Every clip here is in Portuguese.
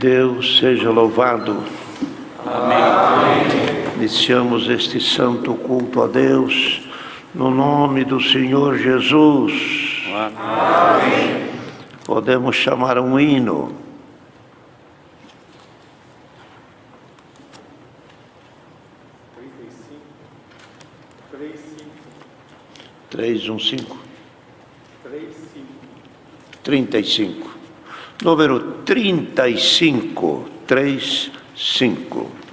Deus seja louvado. Amém. Iniciamos este santo culto a Deus, no nome do Senhor Jesus. Amém. Podemos chamar um hino. Três, 35. Número 35, 35.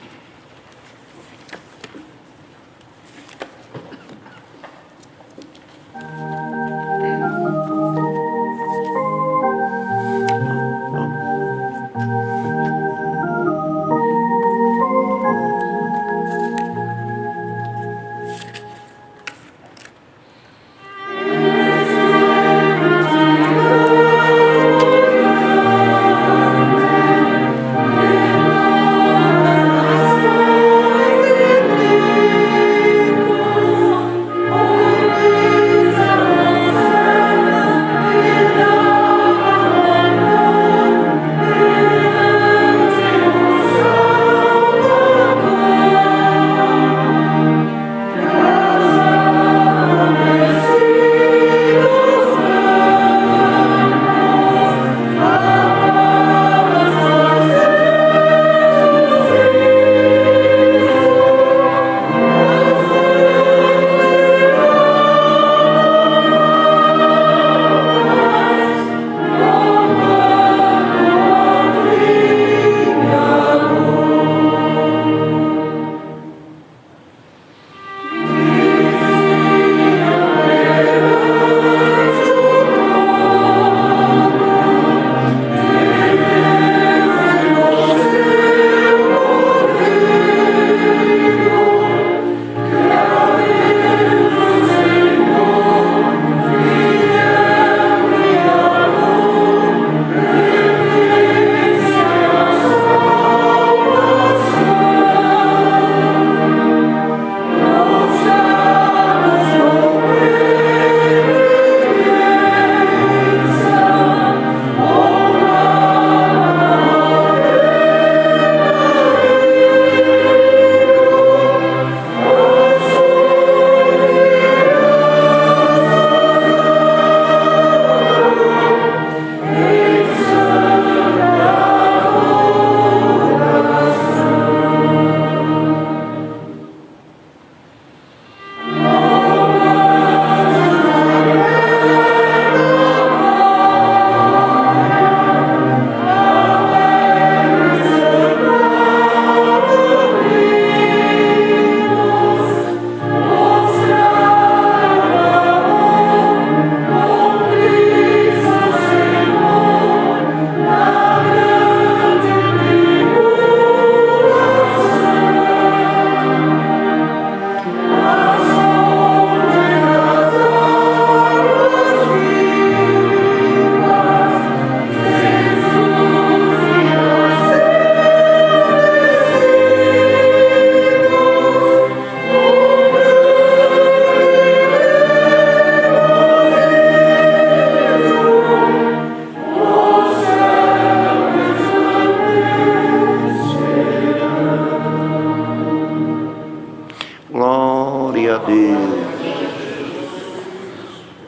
Glória a Deus.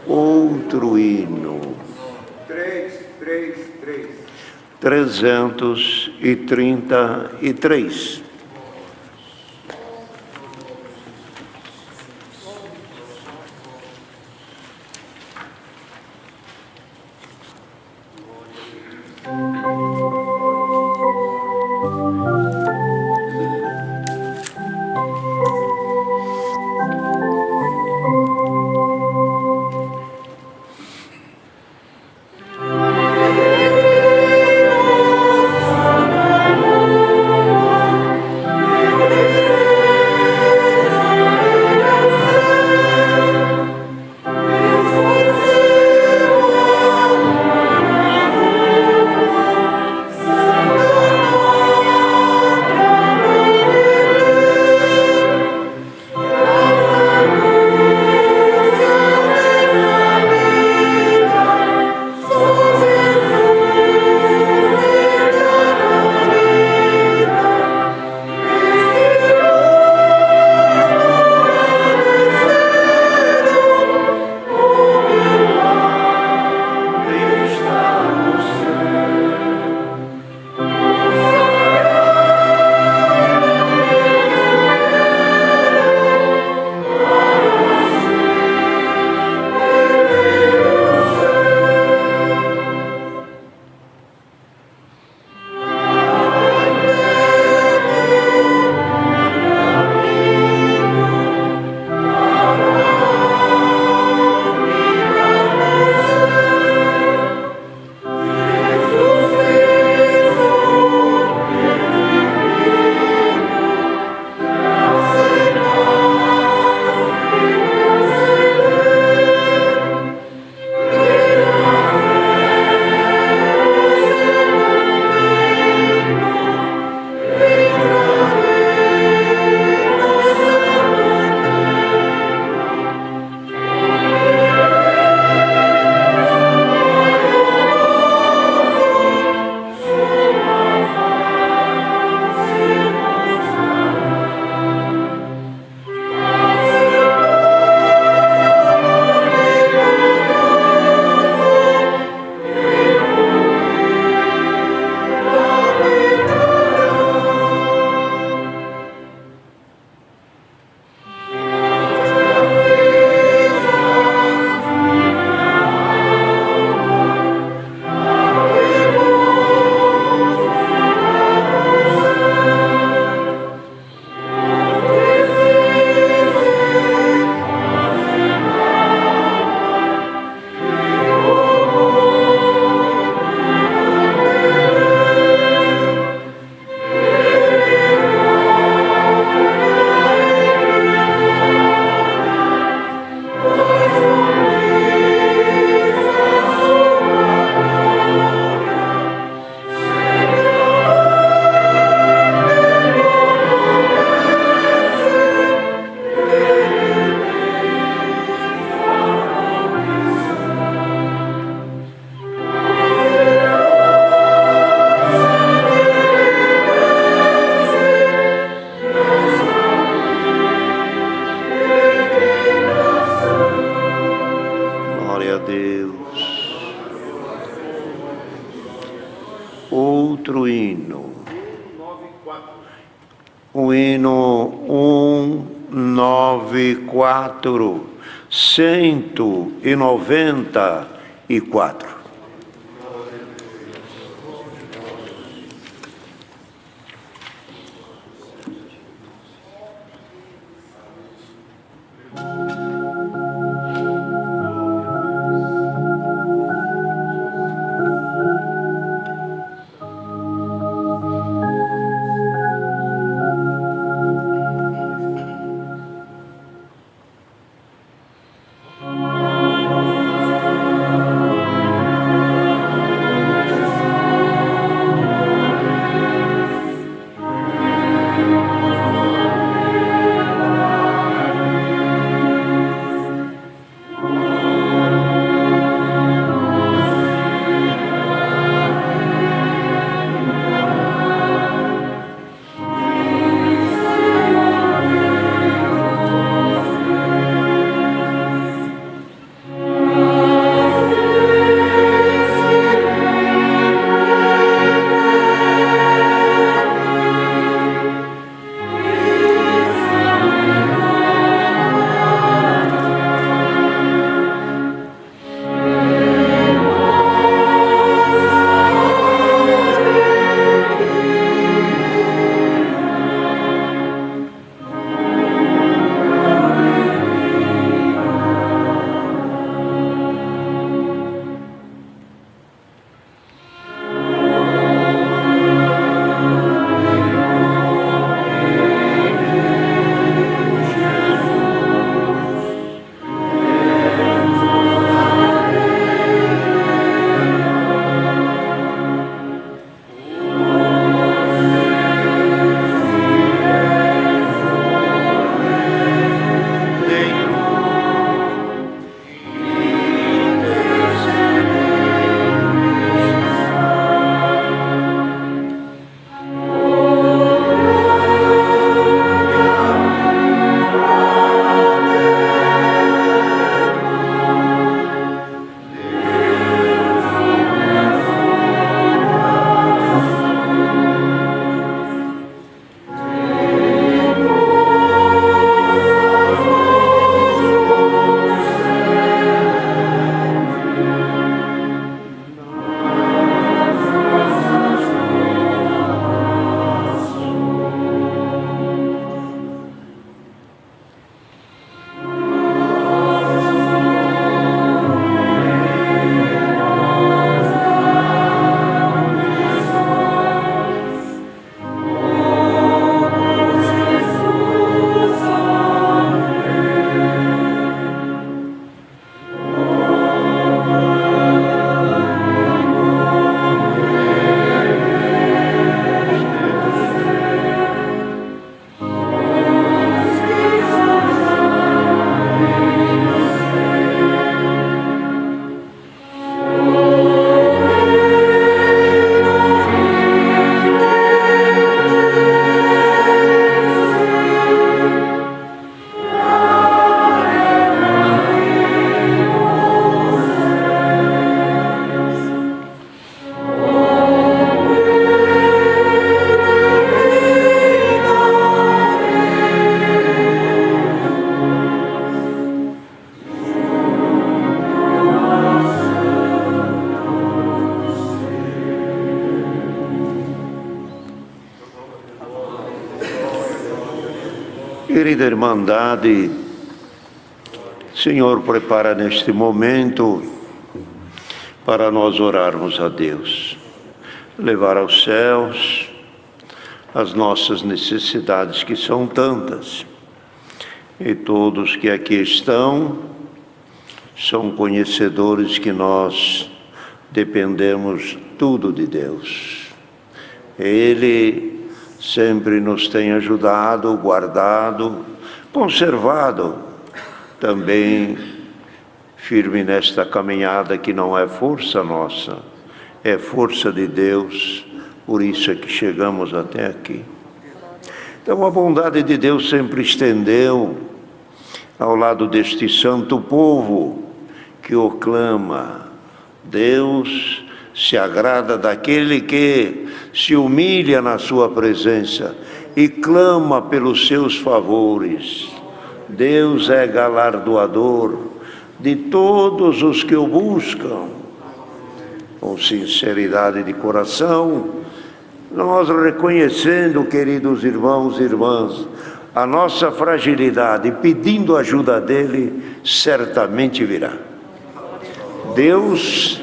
Outro hino. 333. no 194, 194. Querida Irmandade, Senhor, prepara neste momento para nós orarmos a Deus, levar aos céus as nossas necessidades, que são tantas, e todos que aqui estão são conhecedores que nós dependemos tudo de Deus. Ele sempre nos tem ajudado, guardado, conservado, também firme nesta caminhada que não é força nossa, é força de Deus, por isso é que chegamos até aqui. Então a bondade de Deus sempre estendeu ao lado deste santo povo que o clama. Deus se agrada daquele que se humilha na sua presença e clama pelos seus favores. Deus é galardoador de todos os que o buscam. Com sinceridade de coração, nós reconhecendo, queridos irmãos e irmãs, a nossa fragilidade, pedindo ajuda dele, certamente virá. Deus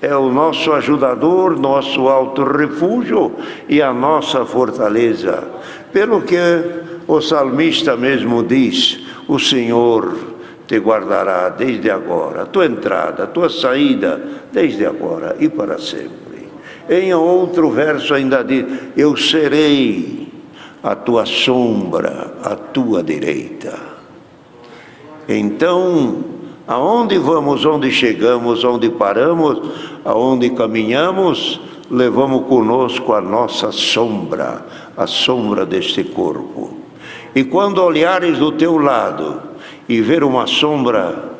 é o nosso ajudador, nosso alto refúgio e a nossa fortaleza. Pelo que o salmista mesmo diz, o Senhor te guardará desde agora, a tua entrada, a tua saída, desde agora e para sempre. Em outro verso ainda diz, eu serei a tua sombra, à tua direita. Então, aonde vamos, onde chegamos, onde paramos, aonde caminhamos, levamos conosco a nossa sombra, a sombra deste corpo. E quando olhares do teu lado e ver uma sombra,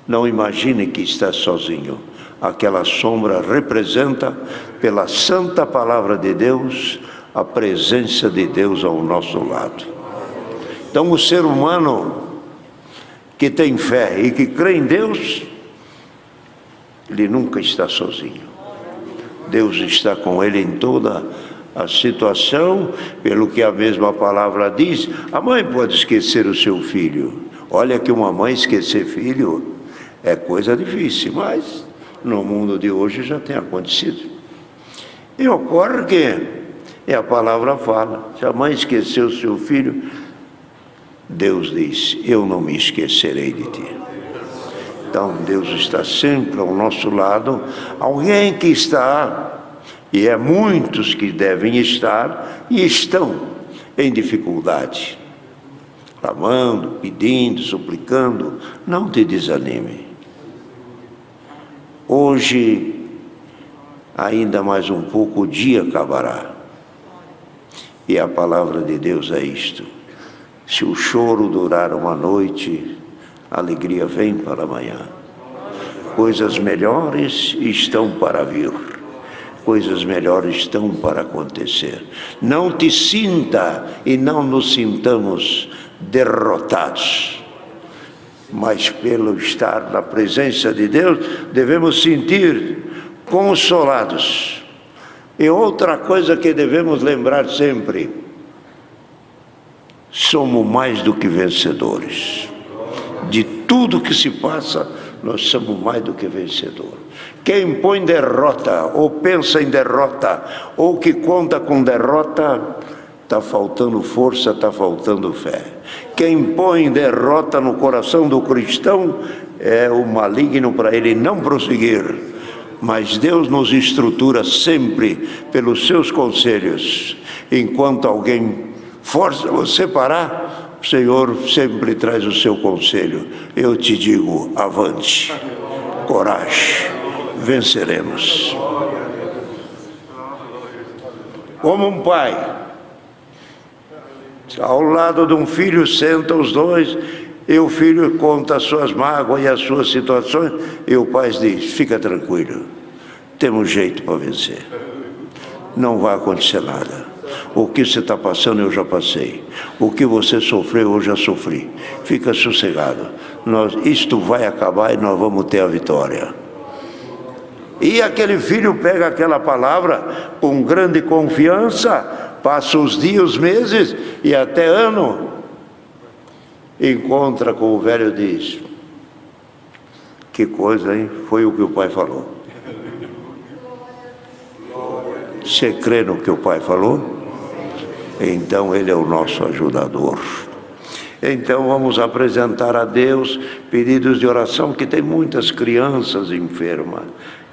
não imagine que está sozinho. Aquela sombra representa, pela santa palavra de Deus, a presença de Deus ao nosso lado. Então o ser humano que tem fé e que crê em Deus, ele nunca está sozinho. Deus está com ele em toda a situação, pelo que a mesma palavra diz. A mãe pode esquecer o seu filho. Olha que uma mãe esquecer filho é coisa difícil, mas no mundo de hoje já tem acontecido. E ocorre que a palavra fala, se a mãe esqueceu o seu filho, Deus diz, eu não me esquecerei de ti. Então Deus está sempre ao nosso lado. Alguém que está, e é muitos que devem estar, e estão em dificuldade, clamando, pedindo, suplicando, não te desanime. Hoje, ainda mais um pouco, o dia acabará. E a palavra de Deus é isto. Se o choro durar uma noite, a alegria vem para amanhã. Coisas melhores estão para vir. Coisas melhores estão para acontecer. Não te sinta e não nos sintamos derrotados. Mas pelo estar na presença de Deus, devemos sentir consolados. E outra coisa que devemos lembrar sempre, somos mais do que vencedores. De tudo que se passa, nós somos mais do que vencedores. Quem põe derrota, ou pensa em derrota, ou que conta com derrota, está faltando força, está faltando fé. Quem põe derrota no coração do cristão é o maligno para ele não prosseguir. Mas Deus nos estrutura sempre pelos seus conselhos. Enquanto alguém força você parar, o Senhor sempre traz o seu conselho. Eu te digo, avante, coragem, venceremos. Como um pai, ao lado de um filho, senta os dois, e o filho conta as suas mágoas e as suas situações, e o pai diz, fica tranquilo, temos jeito para vencer, não vai acontecer nada. O que você está passando eu já passei, o que você sofreu eu já sofri, fica sossegado, isto vai acabar e nós vamos ter a vitória. E aquele filho pega aquela palavra com grande confiança, passa os dias, os meses e até ano, encontra com o velho e diz, que coisa, hein? Foi o que o pai falou. Você crê no que o pai falou? Então ele é o nosso ajudador. Então vamos apresentar a Deus pedidos de oração, que tem muitas crianças enfermas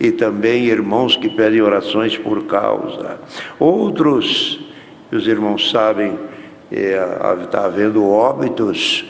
e também irmãos que pedem orações por causa. Outros, os irmãos sabem, está havendo óbitos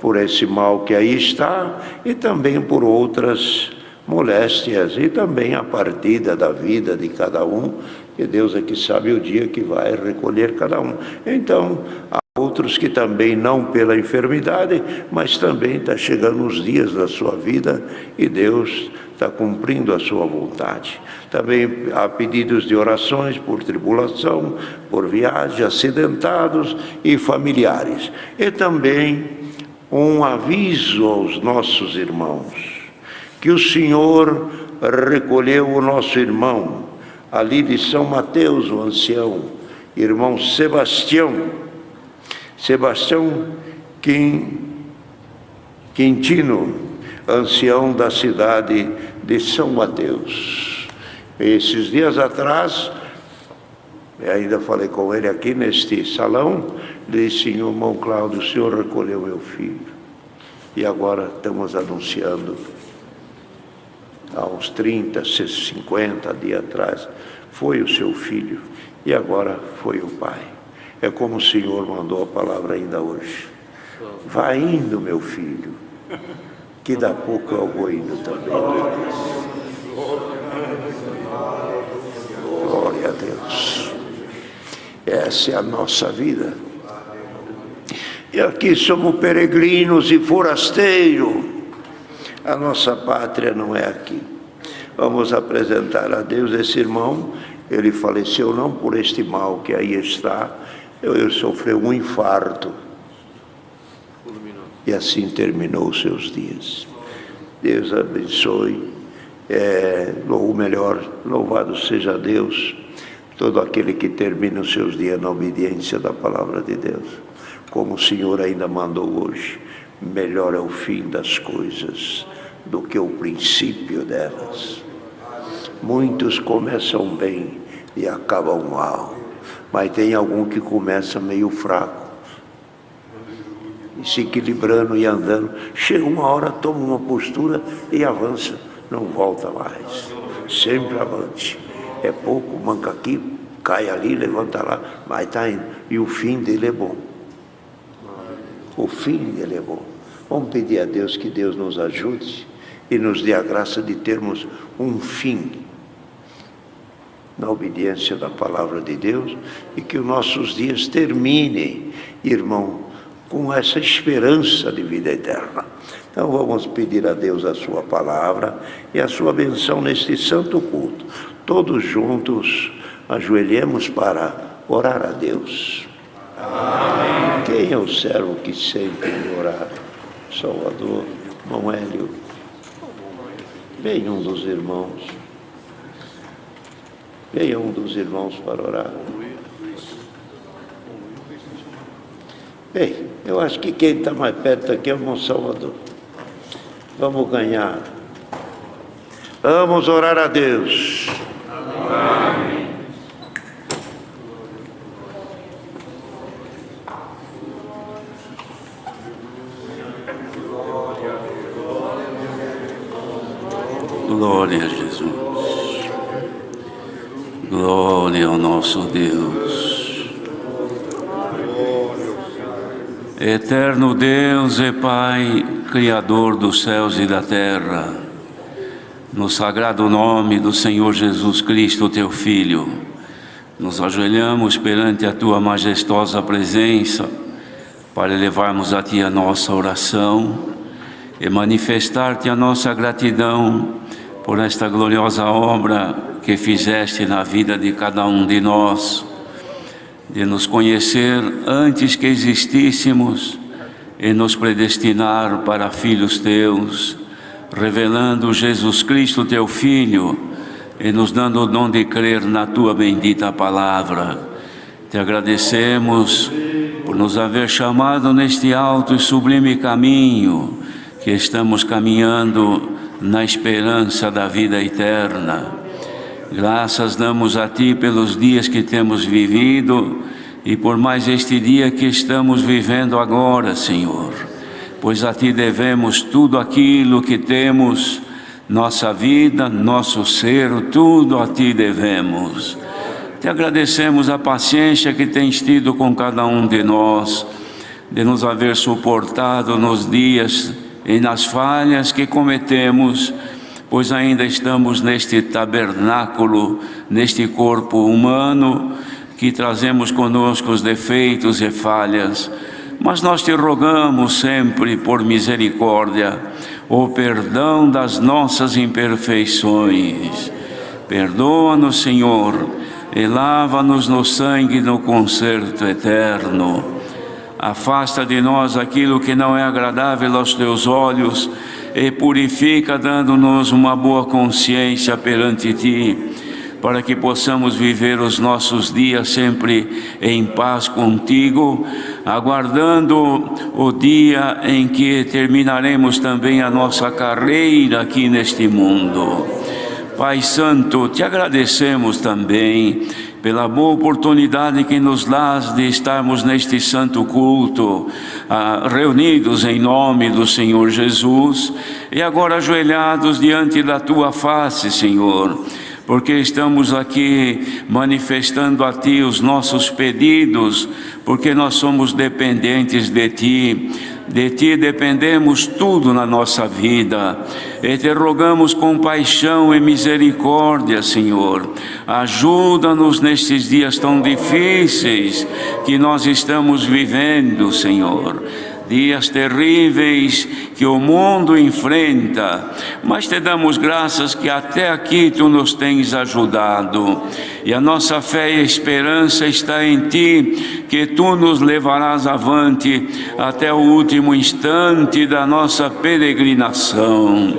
por esse mal que aí está, e também por outras moléstias, e também a partida da vida de cada um, que Deus é que sabe o dia que vai recolher cada um. Então, há outros que também não pela enfermidade, mas também está chegando os dias da sua vida, e Deus está cumprindo a sua vontade. Também há pedidos de orações por tribulação, por viagem, acidentados e familiares. E também um aviso aos nossos irmãos, que o Senhor recolheu o nosso irmão, ali de São Mateus, o ancião, irmão Sebastião Quintino, ancião da cidade de São Mateus. Esses dias atrás, eu ainda falei com ele aqui neste salão, ele disse: irmão Cláudio, o senhor recolheu meu filho. E agora estamos anunciando, há uns 30, 50 dias atrás, foi o seu filho, e agora foi o pai. É como o Senhor mandou a palavra ainda hoje: vai indo, meu filho, que daqui a pouco eu vou indo também. Glória a Deus. Essa é a nossa vida. E aqui somos peregrinos e forasteiros. A nossa pátria não é aqui. Vamos apresentar a Deus esse irmão. Ele faleceu não por este mal que aí está. Ele sofreu um infarto. E assim terminou os seus dias. Deus abençoe. Ou melhor, louvado seja Deus, todo aquele que termina os seus dias na obediência da palavra de Deus. Como o Senhor ainda mandou hoje, melhor é o fim das coisas do que o princípio delas. Muitos começam bem e acabam mal, mas tem algum que começa meio fraco, e se equilibrando e andando, chega uma hora, toma uma postura e avança, não volta mais, sempre avante. É pouco, manca aqui, cai ali, levanta lá, mas está indo, e o fim dele é bom. O fim dele é bom. Vamos pedir a Deus que Deus nos ajude e nos dê a graça de termos um fim na obediência da palavra de Deus, e que os nossos dias terminem, irmão, com essa esperança de vida eterna. Então vamos pedir a Deus a sua palavra e a sua benção neste santo culto. Todos juntos ajoelhemos para orar a Deus. Amém. Quem é o servo que sempre orar? Salvador, irmão Hélio. Venha um dos irmãos. Venha um dos irmãos para orar. Bem, eu acho que quem está mais perto aqui é o irmão Salvador. Vamos ganhar. Vamos orar a Deus. Amém. Glória a Jesus. Glória ao nosso Deus. Eterno Deus e Pai, Criador dos céus e da terra, no sagrado nome do Senhor Jesus Cristo, Teu Filho, nos ajoelhamos perante a Tua majestosa presença para elevarmos a Ti a nossa oração e manifestar-Te a nossa gratidão por esta gloriosa obra que fizeste na vida de cada um de nós, de nos conhecer antes que existíssemos e nos predestinar para filhos Teus, revelando Jesus Cristo, Teu Filho, e nos dando o dom de crer na Tua bendita palavra. Te agradecemos por nos haver chamado neste alto e sublime caminho que estamos caminhando na esperança da vida eterna. Graças damos a Ti pelos dias que temos vivido e por mais este dia que estamos vivendo agora, Senhor, pois a Ti devemos tudo aquilo que temos, nossa vida, nosso ser, tudo a Ti devemos. Te agradecemos a paciência que tens tido com cada um de nós, de nos haver suportado nos dias e nas falhas que cometemos, pois ainda estamos neste tabernáculo, neste corpo humano, que trazemos conosco os defeitos e falhas. Mas nós Te rogamos sempre por misericórdia, o perdão das nossas imperfeições. Perdoa-nos, Senhor, e lava-nos no sangue no concerto eterno. Afasta de nós aquilo que não é agradável aos teus olhos e purifica, dando-nos uma boa consciência perante ti, para que possamos viver os nossos dias sempre em paz contigo, aguardando o dia em que terminaremos também a nossa carreira aqui neste mundo. Pai Santo, te agradecemos também pela boa oportunidade que nos dás de estarmos neste santo culto, reunidos em nome do Senhor Jesus, e agora ajoelhados diante da tua face, Senhor, porque estamos aqui manifestando a Ti os nossos pedidos, porque nós somos dependentes de Ti. De Ti dependemos tudo na nossa vida, e Te rogamos compaixão e misericórdia, Senhor. Ajuda-nos nestes dias tão difíceis que nós estamos vivendo, Senhor. Dias terríveis que o mundo enfrenta, mas Te damos graças que até aqui Tu nos tens ajudado, e a nossa fé e esperança está em Ti, que Tu nos levarás avante até o último instante da nossa peregrinação.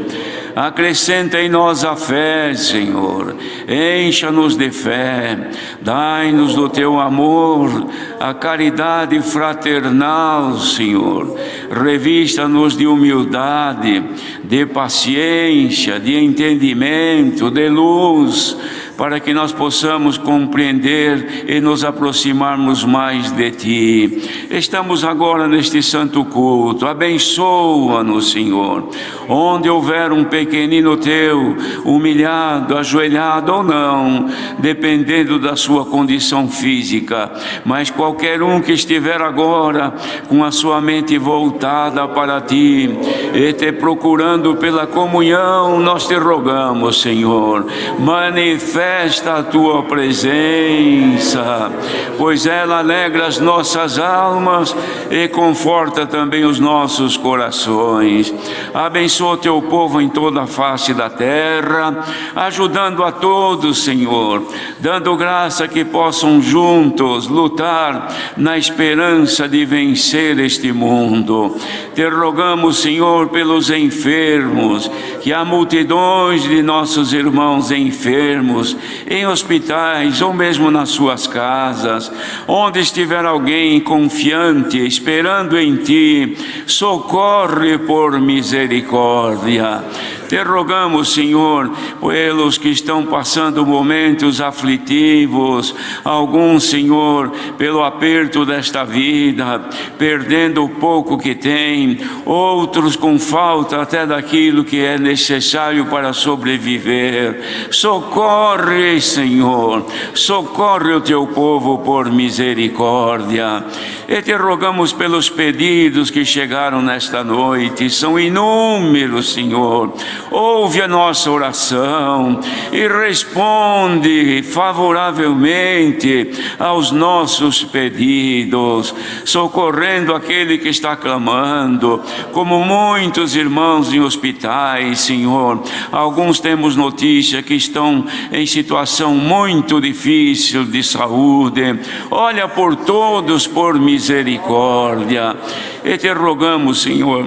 Acrescenta em nós a fé, Senhor, encha-nos de fé, dai-nos do Teu amor, a caridade fraternal, Senhor, revista-nos de humildade, de paciência, de entendimento, de luz, para que nós possamos compreender e nos aproximarmos mais de Ti. Estamos agora neste santo culto, abençoa-nos, Senhor. Onde houver um pequenino Teu, humilhado, ajoelhado ou não, dependendo da sua condição física, mas qualquer um que estiver agora com a sua mente voltada para Ti e Te procurando pela comunhão, nós Te rogamos, Senhor, manifesta a Tua presença, pois ela alegra as nossas almas e conforta também os nossos corações. Abençoa o Teu povo em toda a face da terra, ajudando a todos, Senhor, dando graça que possam juntos lutar na esperança de vencer este mundo. Te rogamos, Senhor, pelos enfermos, que há multidões de nossos irmãos enfermos, em hospitais ou mesmo nas suas casas, onde estiver alguém confiante, esperando em Ti, socorre por misericórdia. Te rogamos, Senhor, pelos que estão passando momentos aflitivos, alguns, Senhor, pelo aperto desta vida, perdendo o pouco que tem, outros com falta até daquilo que é necessário para sobreviver. Socorre, Senhor, socorre o Teu povo por misericórdia. E Te rogamos pelos pedidos que chegaram nesta noite, são inúmeros, Senhor. Ouve a nossa oração e responde favoravelmente aos nossos pedidos, socorrendo aquele que está clamando, como muitos irmãos em hospitais, Senhor. Alguns temos notícia que estão em situação muito difícil de saúde. Olha por todos por misericórdia. E Te rogamos, Senhor,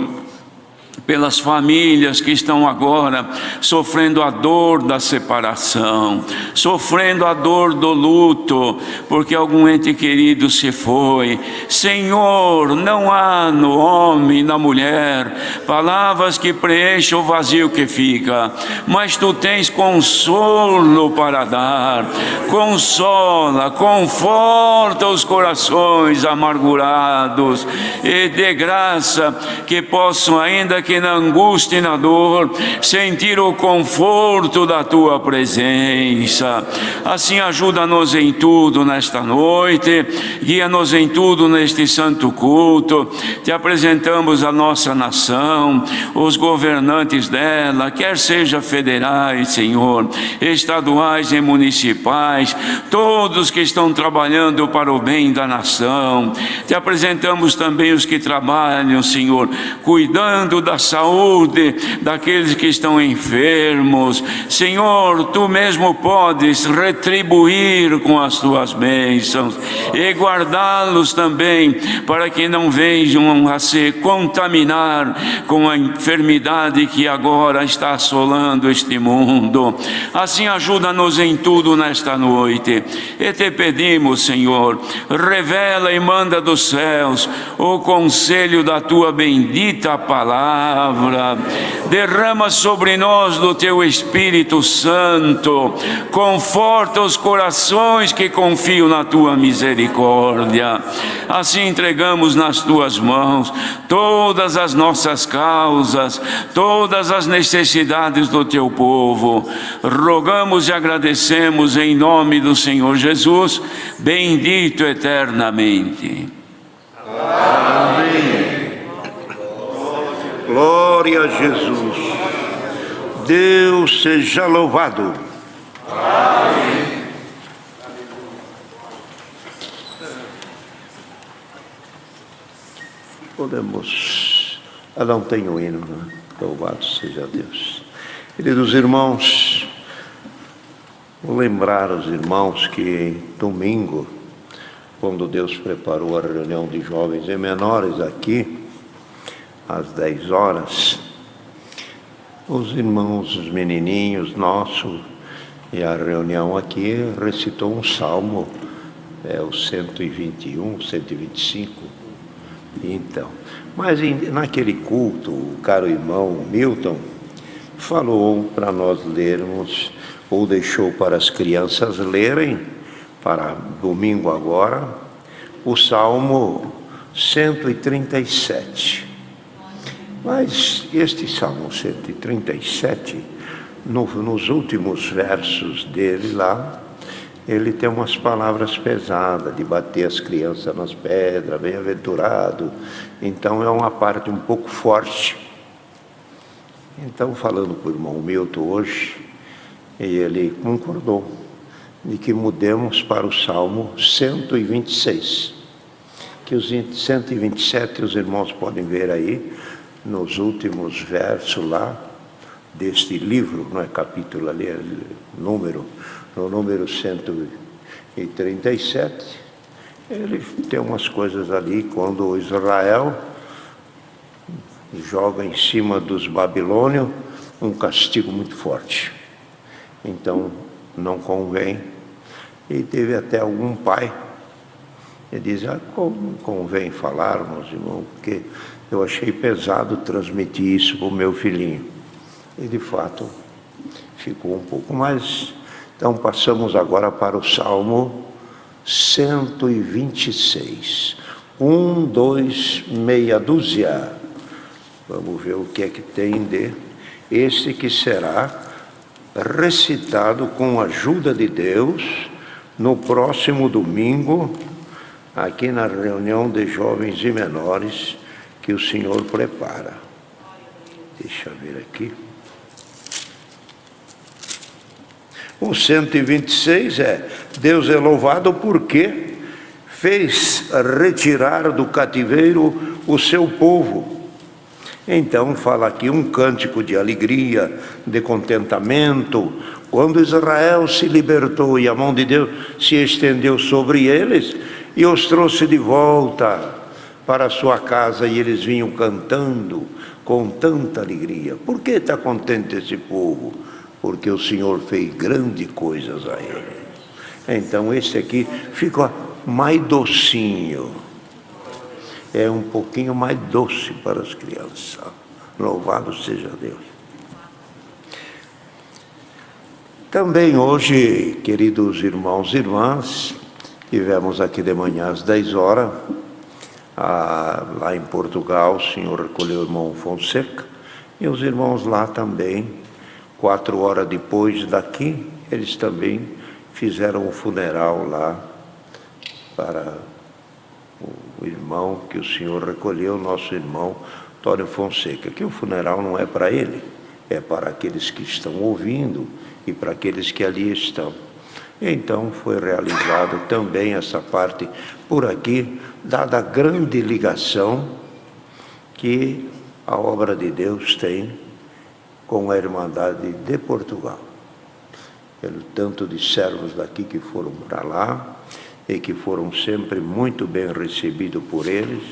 pelas famílias que estão agora sofrendo a dor da separação, sofrendo a dor do luto, porque algum ente querido se foi. Senhor, não há no homem, na mulher, palavras que preencham o vazio que fica, mas Tu tens consolo para dar. Consola, conforta os corações amargurados e dê graça que possam, ainda que na angústia e na dor, sentir o conforto da Tua presença. Assim ajuda-nos em tudo nesta noite, guia-nos em tudo neste santo culto. Te apresentamos a nossa nação, os governantes dela, quer seja federais, Senhor, estaduais e municipais, todos que estão trabalhando para o bem da nação. Te apresentamos também os que trabalham, Senhor, cuidando da saúde daqueles que estão enfermos. Senhor, Tu mesmo podes retribuir com as Tuas bênçãos e guardá-los também, para que não venham a se contaminar com a enfermidade que agora está assolando este mundo. Assim, ajuda-nos em tudo nesta noite. E Te pedimos, Senhor, revela e manda dos céus o conselho da Tua bendita palavra. Derrama sobre nós do Teu Espírito Santo. Conforta os corações que confiam na Tua misericórdia. Assim entregamos nas Tuas mãos todas as nossas causas, todas as necessidades do Teu povo. Rogamos e agradecemos em nome do Senhor Jesus, bendito eternamente. Amém. Glória a Jesus. Deus seja louvado. Amém. Podemos... não tem o hino, né? Louvado seja Deus. Queridos irmãos, vou lembrar aos irmãos que domingo, quando Deus preparou a reunião de jovens e menores aqui, às 10 horas, os irmãos, os menininhos nossos, e a reunião aqui recitou um salmo, o 121, 125. Então, mas naquele culto, o caro irmão Milton falou para nós lermos, ou deixou para as crianças lerem, para domingo agora, o Salmo 137. Mas este Salmo 137, nos últimos versos dele lá, ele tem umas palavras pesadas, de bater as crianças nas pedras, bem-aventurado. Então é uma parte um pouco forte. Então, falando com o irmão Milton hoje, e ele concordou de que mudemos para o Salmo 126, que os 127 os irmãos podem ver aí, nos últimos versos lá, deste livro, não é capítulo ali, é número, no número 137, ele tem umas coisas ali, quando Israel joga em cima dos babilônios um castigo muito forte. Então, não convém. E teve até algum pai que diz, como convém falarmos, irmão, porque eu achei pesado transmitir isso para o meu filhinho. E, de fato, ficou um pouco mais. Então, passamos agora para o Salmo 126. 1, 2, meia dúzia. Vamos ver o que é que tem de este que será recitado com a ajuda de Deus no próximo domingo, aqui na reunião de jovens e menores que o Senhor prepara. Deixa eu ver aqui. O 126 Deus é louvado porque fez retirar do cativeiro o seu povo. Então fala aqui um cântico de alegria, de contentamento, quando Israel se libertou e a mão de Deus se estendeu sobre eles e os trouxe de volta para a sua casa, e eles vinham cantando com tanta alegria. Por que está contente esse povo? Porque o Senhor fez grandes coisas a ele. Então esse aqui fica mais docinho. É um pouquinho mais doce para as crianças. Louvado seja Deus. Também hoje, queridos irmãos e irmãs, tivemos aqui de manhã às 10 horas, lá em Portugal, o Senhor recolheu o irmão Fonseca, e os irmãos lá também, 4 horas depois daqui, eles também fizeram o funeral lá para o irmão que o Senhor recolheu, nosso irmão Antônio Fonseca, que o funeral não é para ele, é para aqueles que estão ouvindo e para aqueles que ali estão. Então foi realizado também essa parte por aqui, dada a grande ligação que a obra de Deus tem com a Irmandade de Portugal. Pelo tanto de servos daqui que foram para lá e que foram sempre muito bem recebidos por eles.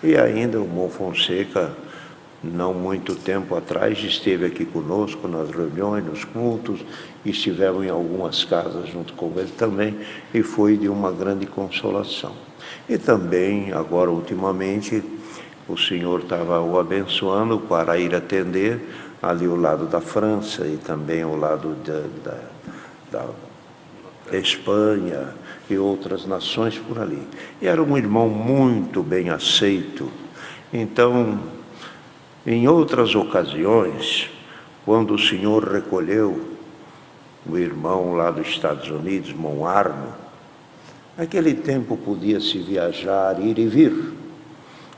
E ainda o Mon Fonseca, não muito tempo atrás, esteve aqui conosco nas reuniões, nos cultos, e estivemos em algumas casas junto com ele também, e foi de uma grande consolação. E também, agora ultimamente, o Senhor estava o abençoando para ir atender ali ao lado da França e também ao lado da Espanha e outras nações por ali. E era um irmão muito bem aceito. Então, em outras ocasiões, quando o Senhor recolheu o irmão lá dos Estados Unidos, Mon Arno, naquele tempo podia-se viajar, ir e vir.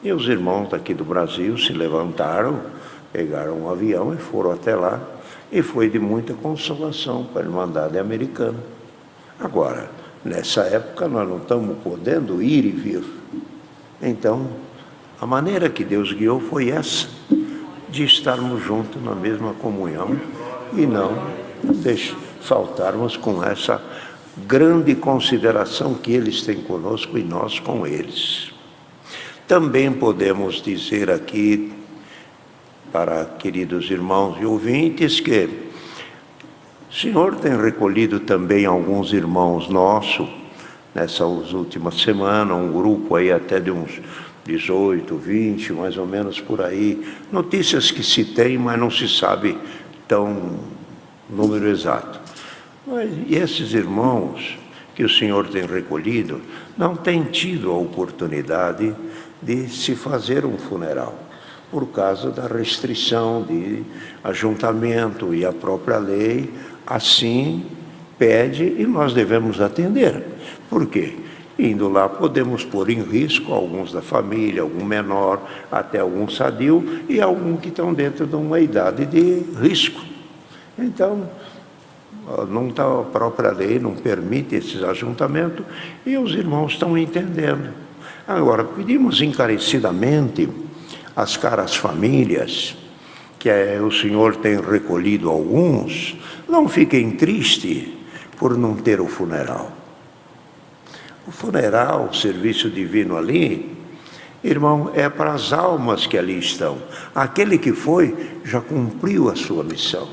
E os irmãos daqui do Brasil se levantaram, pegaram um avião e foram até lá, e foi de muita consolação para a Irmandade Americana. Agora, nessa época nós não estamos podendo ir e vir. Então, a maneira que Deus guiou foi essa, de estarmos juntos na mesma comunhão e não faltarmos com essa grande consideração que eles têm conosco e nós com eles. Também podemos dizer aqui, para queridos irmãos e ouvintes, que o Senhor tem recolhido também alguns irmãos nossos, nessas últimas semanas, um grupo aí até de uns 18, 20, mais ou menos por aí. Notícias que se tem, mas não se sabe tão número exato. E esses irmãos que o Senhor tem recolhido não têm tido a oportunidade de se fazer um funeral, por causa da restrição de ajuntamento, e a própria lei assim pede e nós devemos atender. Por quê? Indo lá podemos pôr em risco alguns da família, algum menor, até algum sadio, e alguns que estão dentro de uma idade de risco. Então, não tá, a própria lei não permite esses ajuntamentos, e os irmãos estão entendendo. Agora, pedimos encarecidamente às caras famílias, que o Senhor tem recolhido alguns, não fiquem tristes por não ter o funeral. O funeral, o serviço divino ali, irmão, é para as almas que ali estão. Aquele que foi, já cumpriu a sua missão.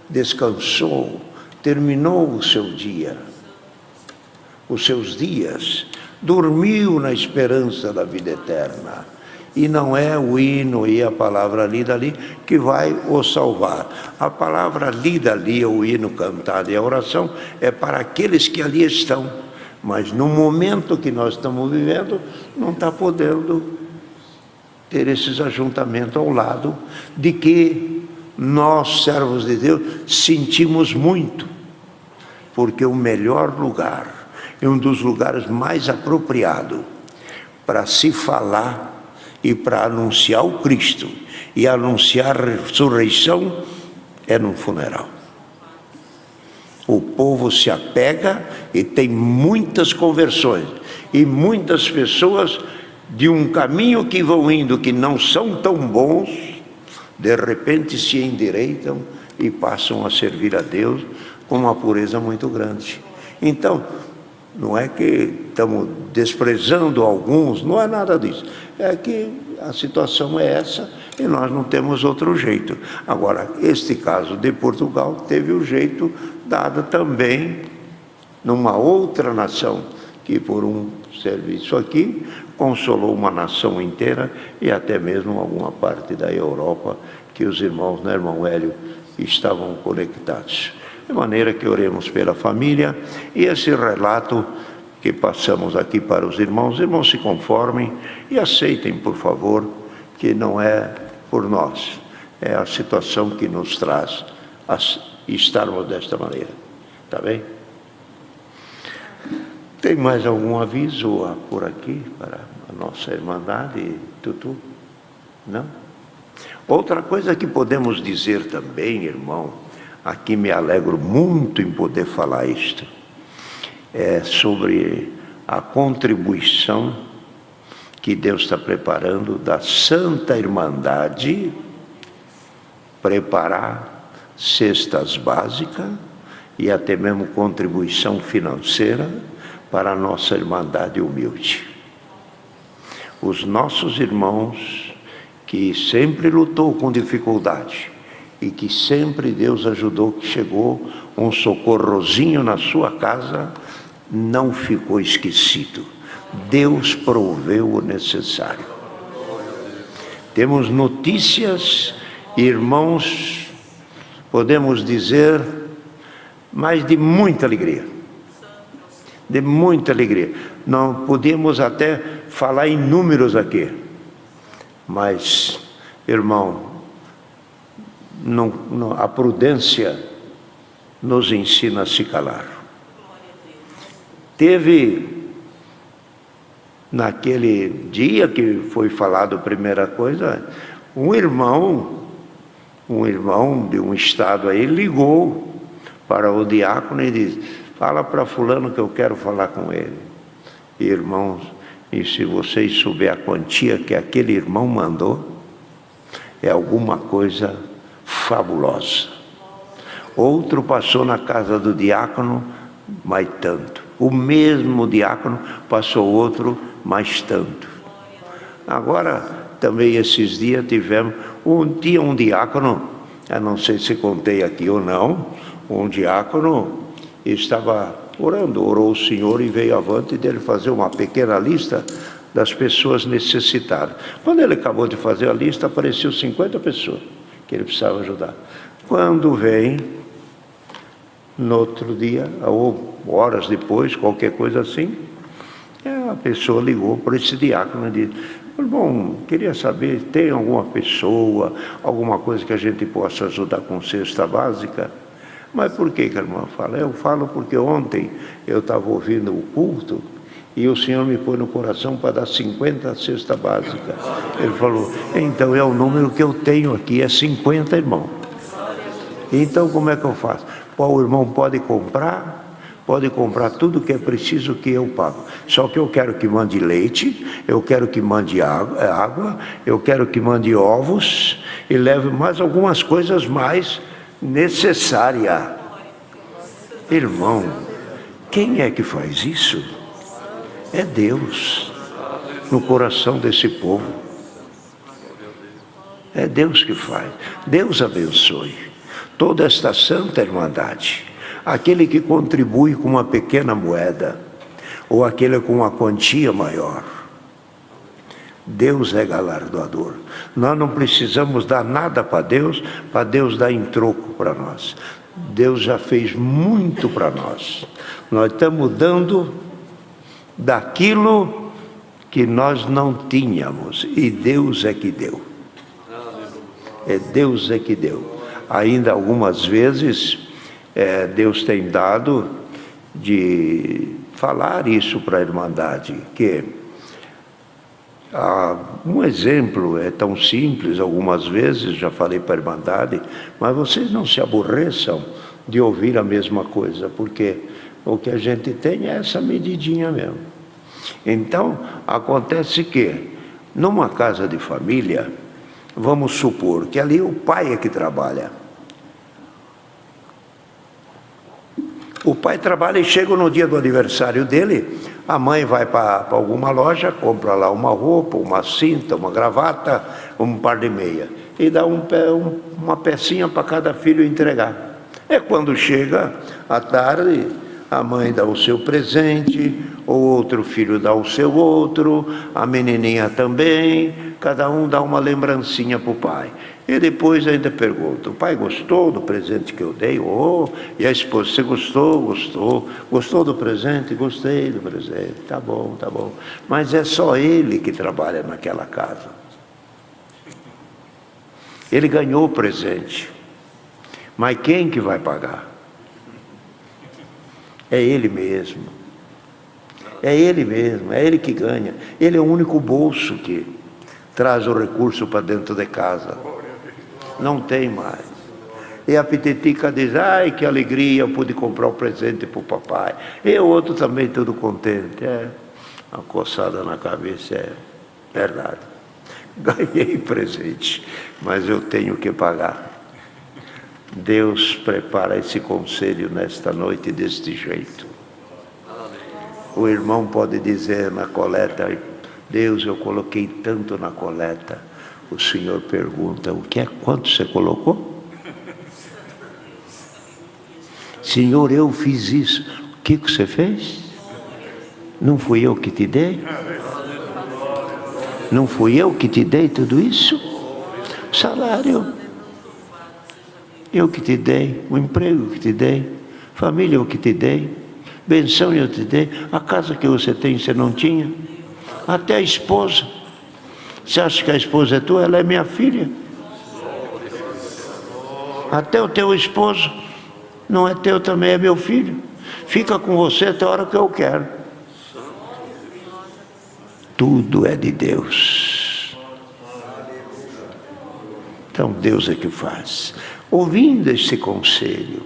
Descansou, terminou o seu dia, os seus dias, dormiu na esperança da vida eterna. E não é o hino e a palavra lida ali que vai o salvar. A palavra lida ali, o hino cantado e a oração, é para aqueles que ali estão. Mas no momento que nós estamos vivendo, não está podendo ter esses ajuntamentos ao lado, de que nós, servos de Deus, sentimos muito. Porque o melhor lugar, e um dos lugares mais apropriados para se falar e para anunciar o Cristo e anunciar a ressurreição, é num funeral. O povo se apega e tem muitas conversões, e muitas pessoas de um caminho que vão indo, que não são tão bons, de repente se endireitam e passam a servir a Deus com uma pureza muito grande. Então, não é que estamos desprezando alguns, não é nada disso. É que a situação é essa e nós não temos outro jeito. Agora, este caso de Portugal teve o jeito dado também numa outra nação, que por um serviço aqui consolou uma nação inteira e até mesmo alguma parte da Europa, que os irmãos, né, irmão Hélio, estavam conectados. De maneira que oremos pela família, e esse relato que passamos aqui para os irmãos se conformem e aceitem, por favor, que não é por nós, é a situação que nos traz a estarmos desta maneira. Está bem? Tem mais algum aviso por aqui para a nossa Irmandade, Tutu? Não? Outra coisa que podemos dizer também, irmão, aqui me alegro muito em poder falar isto, é sobre a contribuição que Deus está preparando da Santa Irmandade, preparar cestas básicas e até mesmo contribuição financeira para a nossa Irmandade humilde. Os nossos irmãos que sempre lutou com dificuldade e que sempre Deus ajudou, que chegou um socorrozinho na sua casa, não ficou esquecido. Deus proveu o necessário. Temos notícias, irmãos, podemos dizer, mas de muita alegria. De muita alegria. Não podemos até falar em números aqui, mas, irmão, a prudência nos ensina a se calar. Teve, naquele dia que foi falado a primeira coisa, um irmão de um estado aí ligou para o diácono e disse: fala para fulano que eu quero falar com ele. E, irmãos, e se vocês souberem a quantia que aquele irmão mandou, é alguma coisa fabulosa. Outro passou na casa do diácono, mais tanto. O mesmo diácono passou outro, mais tanto. Agora, também esses dias tivemos, tinha um diácono, eu não sei se contei aqui ou não, um diácono estava orando, orou o Senhor e veio avante dele fazer uma pequena lista das pessoas necessitadas. Quando ele acabou de fazer a lista, apareceu 50 pessoas que ele precisava ajudar. Quando vem, no outro dia, ou horas depois, qualquer coisa assim, a pessoa ligou para esse diácono e disse: irmão, queria saber, tem alguma pessoa, alguma coisa que a gente possa ajudar com cesta básica? Mas por que a irmã fala? Eu falo porque ontem eu estava ouvindo o culto e o Senhor me pôs no coração para dar 50 cesta básica. Ele falou: então é o número que eu tenho aqui, é 50, irmão. Então como é que eu faço? O irmão pode comprar tudo que é preciso que eu pago. Só que eu quero que mande leite, eu quero que mande água, eu quero que mande ovos e leve mais algumas coisas mais necessárias. Irmão, quem é que faz isso? É Deus no coração desse povo. É Deus que faz. Deus abençoe toda esta santa irmandade. Aquele que contribui com uma pequena moeda, ou aquele com uma quantia maior, Deus é galardoador. Nós não precisamos dar nada para Deus dar em troco para nós. Deus já fez muito para nós. Nós estamos dando daquilo que nós não tínhamos, e Deus é que deu. É Deus é que deu. Ainda algumas vezes Deus tem dado de falar isso para a Irmandade, que um exemplo é tão simples, algumas vezes já falei para a Irmandade, mas vocês não se aborreçam de ouvir a mesma coisa, porque o que a gente tem é essa medidinha mesmo. Então, acontece que, numa casa de família, vamos supor que ali o pai é que trabalha. O pai trabalha e chega no dia do aniversário dele, a mãe vai para alguma loja, compra lá uma roupa, uma cinta, uma gravata, um par de meia, e dá uma pecinha para cada filho entregar. É quando chega à tarde, a mãe dá o seu presente, o outro filho dá o seu outro, a menininha também, cada um dá uma lembrancinha para o pai. E depois ainda pergunta: o pai gostou do presente que eu dei? E a esposa: você gostou? Gostou. Gostou do presente? Gostei do presente. Tá bom, tá bom. Mas é só ele que trabalha naquela casa. Ele ganhou o presente. Mas quem que vai pagar? É ele mesmo. É ele mesmo, é ele que ganha. Ele é o único bolso que traz o recurso para dentro de casa. Não tem mais. E a pititica diz: ai, que alegria, eu pude comprar um presente para o papai. E o outro também todo contente. Uma coçada na cabeça. Verdade. Ganhei presente, mas eu tenho que pagar. Deus prepara esse conselho nesta noite deste jeito. O irmão pode dizer na coleta: Deus, eu coloquei tanto na coleta. O Senhor pergunta: o que é? Quanto você colocou? Senhor, eu fiz isso. O que você fez? Não fui eu que te dei? Não fui eu que te dei tudo isso? Salário, eu que te dei. O emprego que te dei. Família, eu que te dei. Benção eu te dei. A casa que você tem, você não tinha? Até a esposa. Você acha que a esposa é tua? Ela é minha filha. Até o teu esposo não é teu, também é meu filho. Fica com você até a hora que eu quero. Tudo é de Deus. Então Deus é que faz. Ouvindo esse conselho,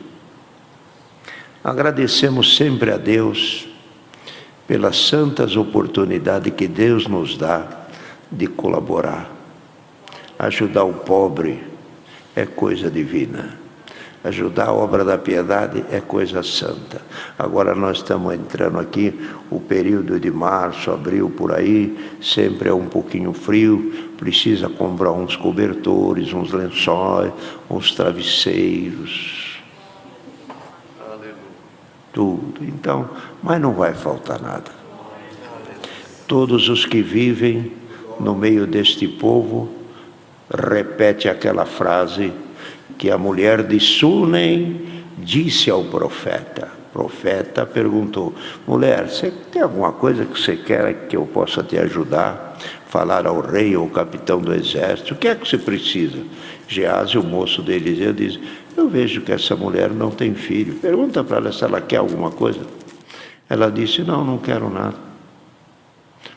agradecemos sempre a Deus pelas santas oportunidades que Deus nos dá de colaborar. Ajudar o pobre é coisa divina. Ajudar a obra da piedade é coisa santa. Agora nós estamos entrando aqui, o período de março, abril, por aí, sempre é um pouquinho frio, precisa comprar uns cobertores, uns lençóis, uns travesseiros. Tudo. Então, mas não vai faltar nada. Todos os que vivem no meio deste povo, repete aquela frase que a mulher de Sunem disse ao profeta. O profeta perguntou: mulher, você tem alguma coisa que você quer que eu possa te ajudar? Falar ao rei ou ao capitão do exército? O que é que você precisa? Geazi, o moço de Eliseu, diz: eu vejo que essa mulher não tem filho. Pergunta para ela se ela quer alguma coisa. Ela disse: não, não quero nada.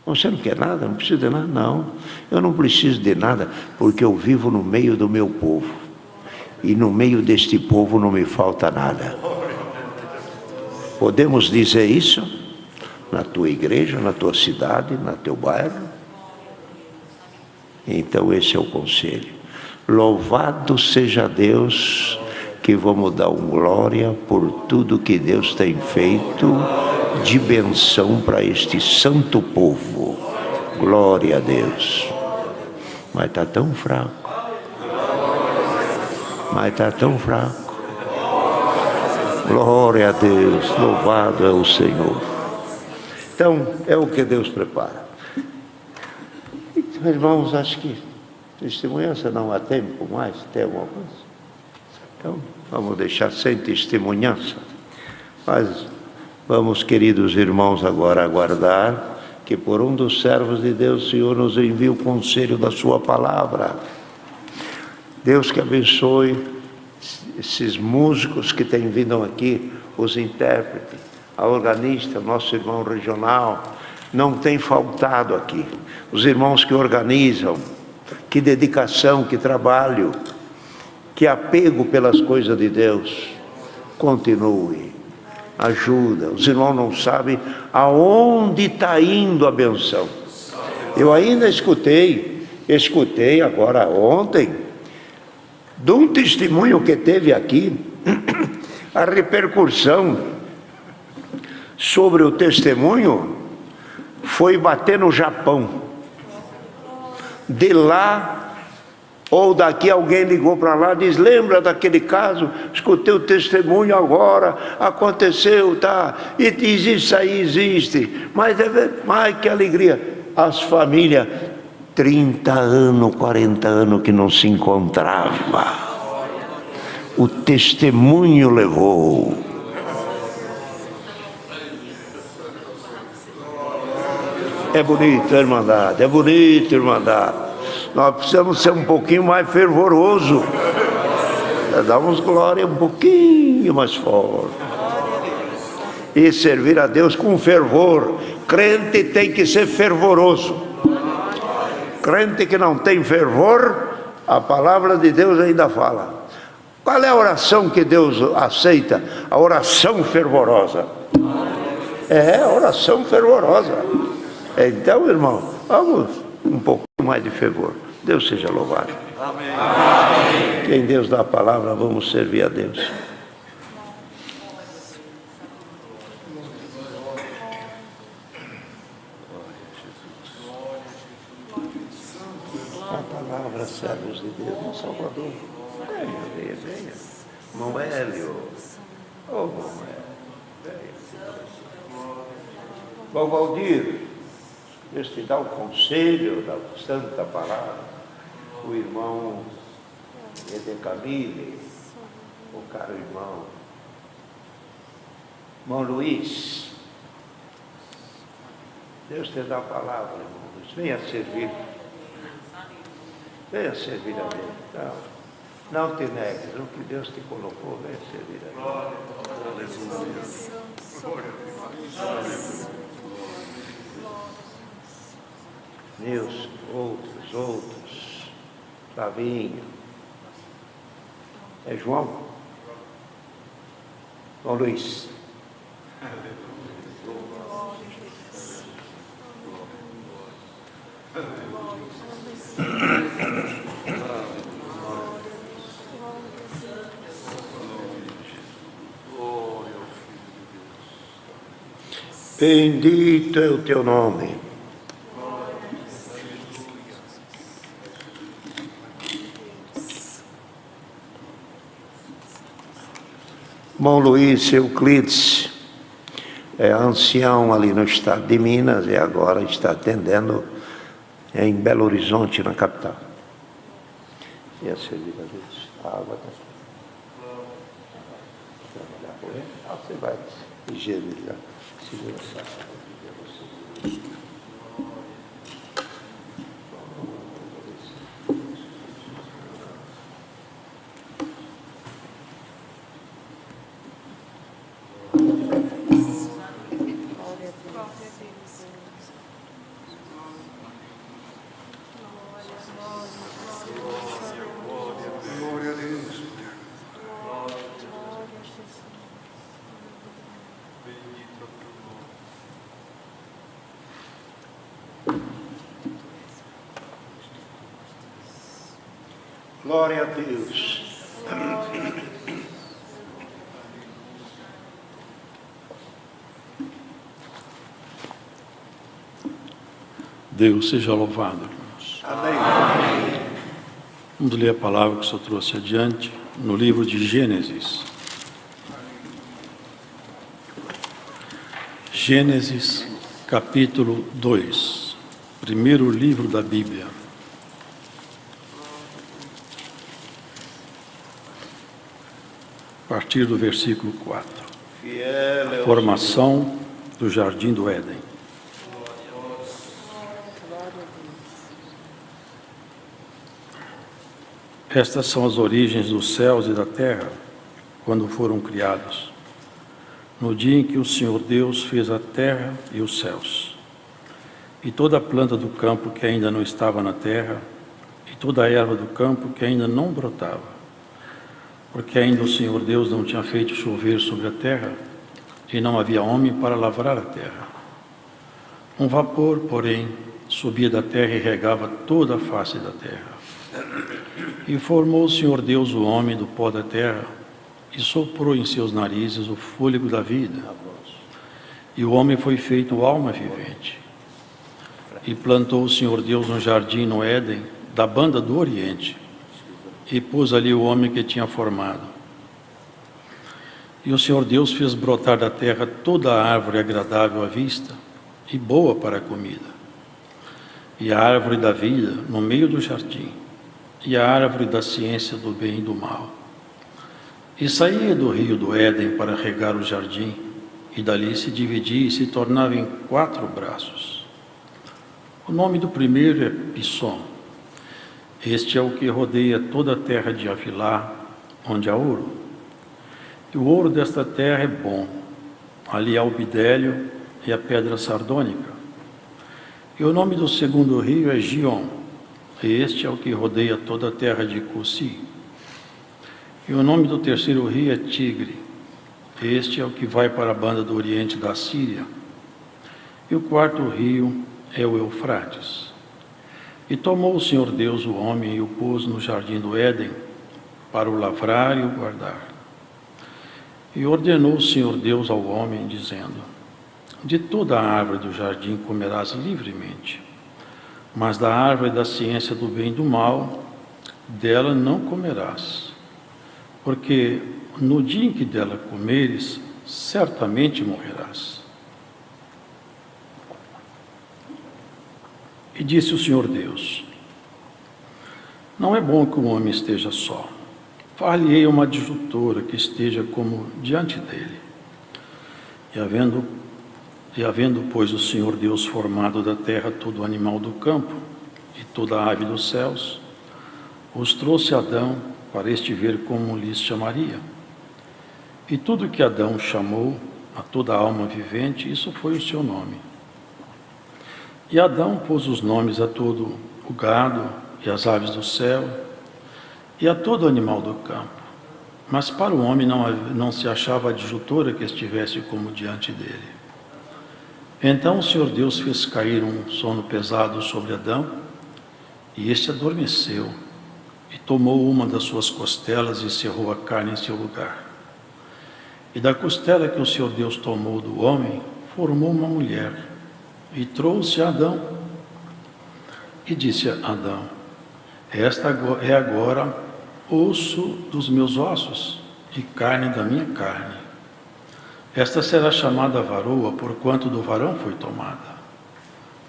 Você não quer nada? Não precisa de nada? Não, eu não preciso de nada, porque eu vivo no meio do meu povo. E no meio deste povo não me falta nada. Podemos dizer isso? Na tua igreja, na tua cidade, no teu bairro? Então esse é o conselho. Louvado seja Deus, que vamos dar glória por tudo que Deus tem feito de benção para este santo povo. Glória a Deus. Mas está tão fraco. Mas está tão fraco. Glória a Deus, louvado é o Senhor. Então, é o que Deus prepara. Então, irmãos, acho que testemunhança não há tempo mais, tem alguma coisa? Então, vamos deixar sem testemunhança. Mas vamos, queridos irmãos, agora aguardar que por um dos servos de Deus, o Senhor nos envie o conselho da sua palavra. Deus que abençoe esses músicos que têm vindo aqui, os intérpretes, a organista, nosso irmão regional, não tem faltado aqui. Os irmãos que organizam, que dedicação, que trabalho, que apego pelas coisas de Deus. Continue, ajuda. Os irmãos não sabem aonde está indo a benção. Eu ainda escutei agora ontem, de um testemunho que teve aqui, a repercussão sobre o testemunho foi bater no Japão. De lá ou daqui alguém ligou para lá, diz: lembra daquele caso? Escutei o testemunho agora, aconteceu, tá? E diz: isso aí existe. Mas ai, que alegria! As famílias, 30 anos, 40 anos que não se encontrava. O testemunho levou. É bonito, irmandade, é bonito, irmandade. Nós precisamos ser um pouquinho mais fervoroso. Damos glória um pouquinho mais forte. E servir a Deus com fervor. Crente tem que ser fervoroso. Crente que não tem fervor, a palavra de Deus ainda fala. Qual é a oração que Deus aceita? A oração fervorosa. É, a oração fervorosa. Então, irmão, vamos um pouco mais de fervor. Deus seja louvado. Amém. Quem Deus dá a palavra, vamos servir a Deus. A palavra, servos de Deus, no Salvador. Venha, venha. Irmão Hélio. Ô, irmão Hélio. Venha. Irmão Valdir, Deus te dá o conselho da santa palavra. O irmão Edecamile, o caro irmão. Irmão Luiz. Deus te dá a palavra, irmão Luiz. Venha servir. Venha servir a Deus. Não te negues. O que Deus te colocou, venha servir a Deus. Nilson, outros. Flavinho. É João? João Luiz. Bendito é o teu nome. Irmão Luiz Euclides é ancião ali no estado de Minas e agora está atendendo em Belo Horizonte, na capital. E a servir a Deus. A água está aqui. Trabalhar com ele. Você vai higienizar. Segura essa água. Glória a Deus. Deus seja louvado, irmãos. Amém. Vamos ler a palavra que o Senhor trouxe adiante no livro de Gênesis. Gênesis, capítulo 2, primeiro livro da Bíblia. A partir do versículo 4. A formação do Jardim do Éden. Estas são as origens dos céus e da terra, quando foram criados, no dia em que o Senhor Deus fez a terra e os céus, e toda a planta do campo que ainda não estava na terra, e toda a erva do campo que ainda não brotava, porque ainda o Senhor Deus não tinha feito chover sobre a terra, e não havia homem para lavrar a terra. Um vapor, porém, subia da terra e regava toda a face da terra. E formou o Senhor Deus o homem do pó da terra, e soprou em seus narizes o fôlego da vida. E o homem foi feito alma vivente. E plantou o Senhor Deus um jardim no Éden, da banda do Oriente, e pôs ali o homem que tinha formado. E o Senhor Deus fez brotar da terra toda a árvore agradável à vista e boa para a comida, e a árvore da vida no meio do jardim, e a árvore da ciência do bem e do mal. E saía do rio do Éden para regar o jardim, e dali se dividia e se tornava em 4 braços. O nome do primeiro é Pisson. Este é o que rodeia toda a terra de Avilá, onde há ouro. E o ouro desta terra é bom. Ali há o bidélio e a pedra sardônica. E o nome do segundo rio é Gion. E este é o que rodeia toda a terra de Cussi. E o nome do terceiro rio é Tigre. Este é o que vai para a banda do oriente da Síria. E o quarto rio é o Eufrates. E tomou o Senhor Deus o homem e o pôs no jardim do Éden, para o lavrar e o guardar. E ordenou o Senhor Deus ao homem, dizendo: de toda a árvore do jardim comerás livremente, mas da árvore da ciência do bem e do mal, dela não comerás, porque no dia em que dela comeres, certamente morrerás. E disse o Senhor Deus: não é bom que o homem esteja só. Far-lhe-ei uma adjutora que esteja como diante dele. E havendo, pois, o Senhor Deus formado da terra todo animal do campo e toda a ave dos céus, os trouxe a Adão para este ver como lhes chamaria. E tudo que Adão chamou a toda a alma vivente, isso foi o seu nome. E Adão pôs os nomes a todo o gado e as aves do céu e a todo animal do campo. Mas para o homem não se achava adjutora que estivesse como diante dele. Então o Senhor Deus fez cair um sono pesado sobre Adão, e este adormeceu, e tomou uma das suas costelas e cerrou a carne em seu lugar. E da costela que o Senhor Deus tomou do homem, formou uma mulher, e trouxe a Adão. E disse a Adão: esta é agora osso dos meus ossos e carne da minha carne. Esta será chamada varoa, porquanto do varão foi tomada.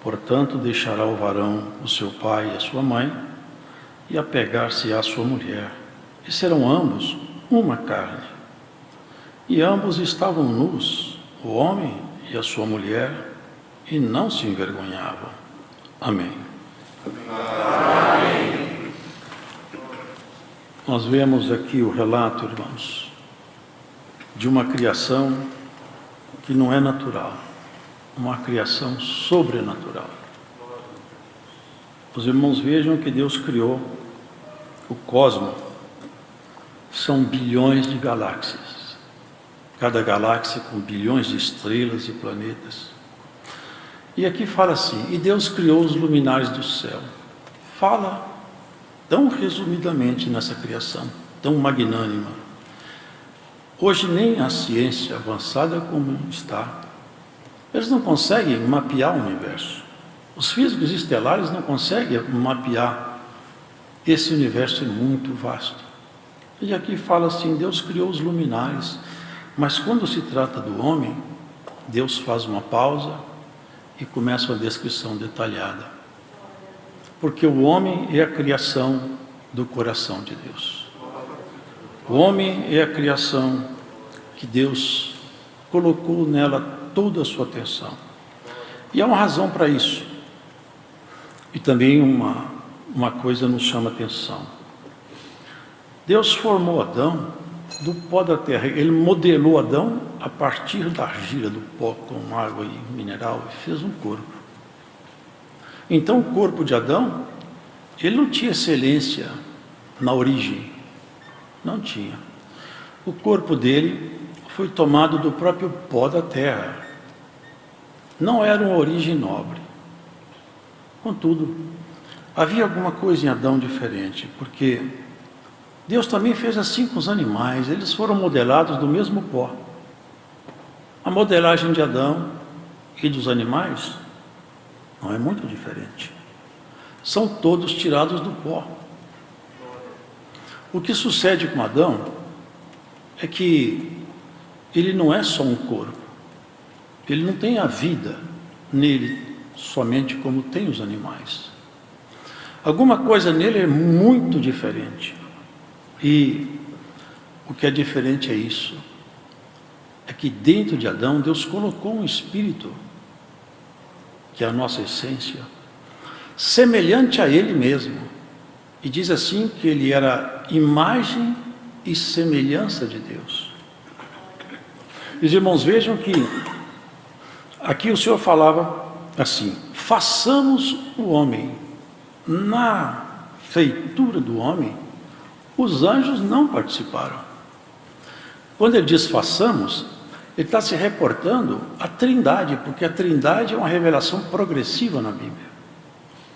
Portanto, deixará o varão o seu pai e a sua mãe, e apegar-se-á à sua mulher, e serão ambos uma carne. E ambos estavam nus, o homem e a sua mulher, e não se envergonhavam. Amém. Amém. Nós vemos aqui o relato, irmãos, de uma criação que não é natural, uma criação sobrenatural. Os irmãos vejam que Deus criou o cosmos, são bilhões de galáxias, cada galáxia com bilhões de estrelas e planetas. E aqui fala assim: e Deus criou os luminares do céu. Fala tão resumidamente nessa criação, tão magnânima. Hoje nem a ciência avançada como está, eles não conseguem mapear o universo. Os físicos estelares não conseguem mapear esse universo muito vasto. E aqui fala assim: Deus criou os luminares, mas quando se trata do homem, Deus faz uma pausa e começa a descrição detalhada. Porque o homem é a criação do coração de Deus. O homem é a criação que Deus colocou nela toda a sua atenção. E há uma razão para isso. E também uma coisa nos chama atenção. Deus formou Adão do pó da terra. Ele modelou Adão a partir da argila, do pó com água e mineral, e fez um corpo. Então o corpo de Adão, ele não tinha excelência na origem, não tinha. O corpo dele foi tomado do próprio pó da terra. Não era uma origem nobre. Contudo, havia alguma coisa em Adão diferente, porque Deus também fez assim com os animais, eles foram modelados do mesmo pó. A modelagem de Adão e dos animais não é muito diferente. São todos tirados do pó. O que sucede com Adão é que ele não é só um corpo. Ele não tem a vida nele somente como tem os animais. Alguma coisa nele é muito diferente. E o que é diferente é isso. É que dentro de Adão, Deus colocou um espírito, que é a nossa essência, semelhante a ele mesmo. E diz assim que ele era imagem e semelhança de Deus. Os irmãos, vejam que aqui o Senhor falava assim: façamos o homem. Na feitura do homem, os anjos não participaram. Quando ele diz façamos, ele está se reportando à Trindade, porque a Trindade é uma revelação progressiva na Bíblia.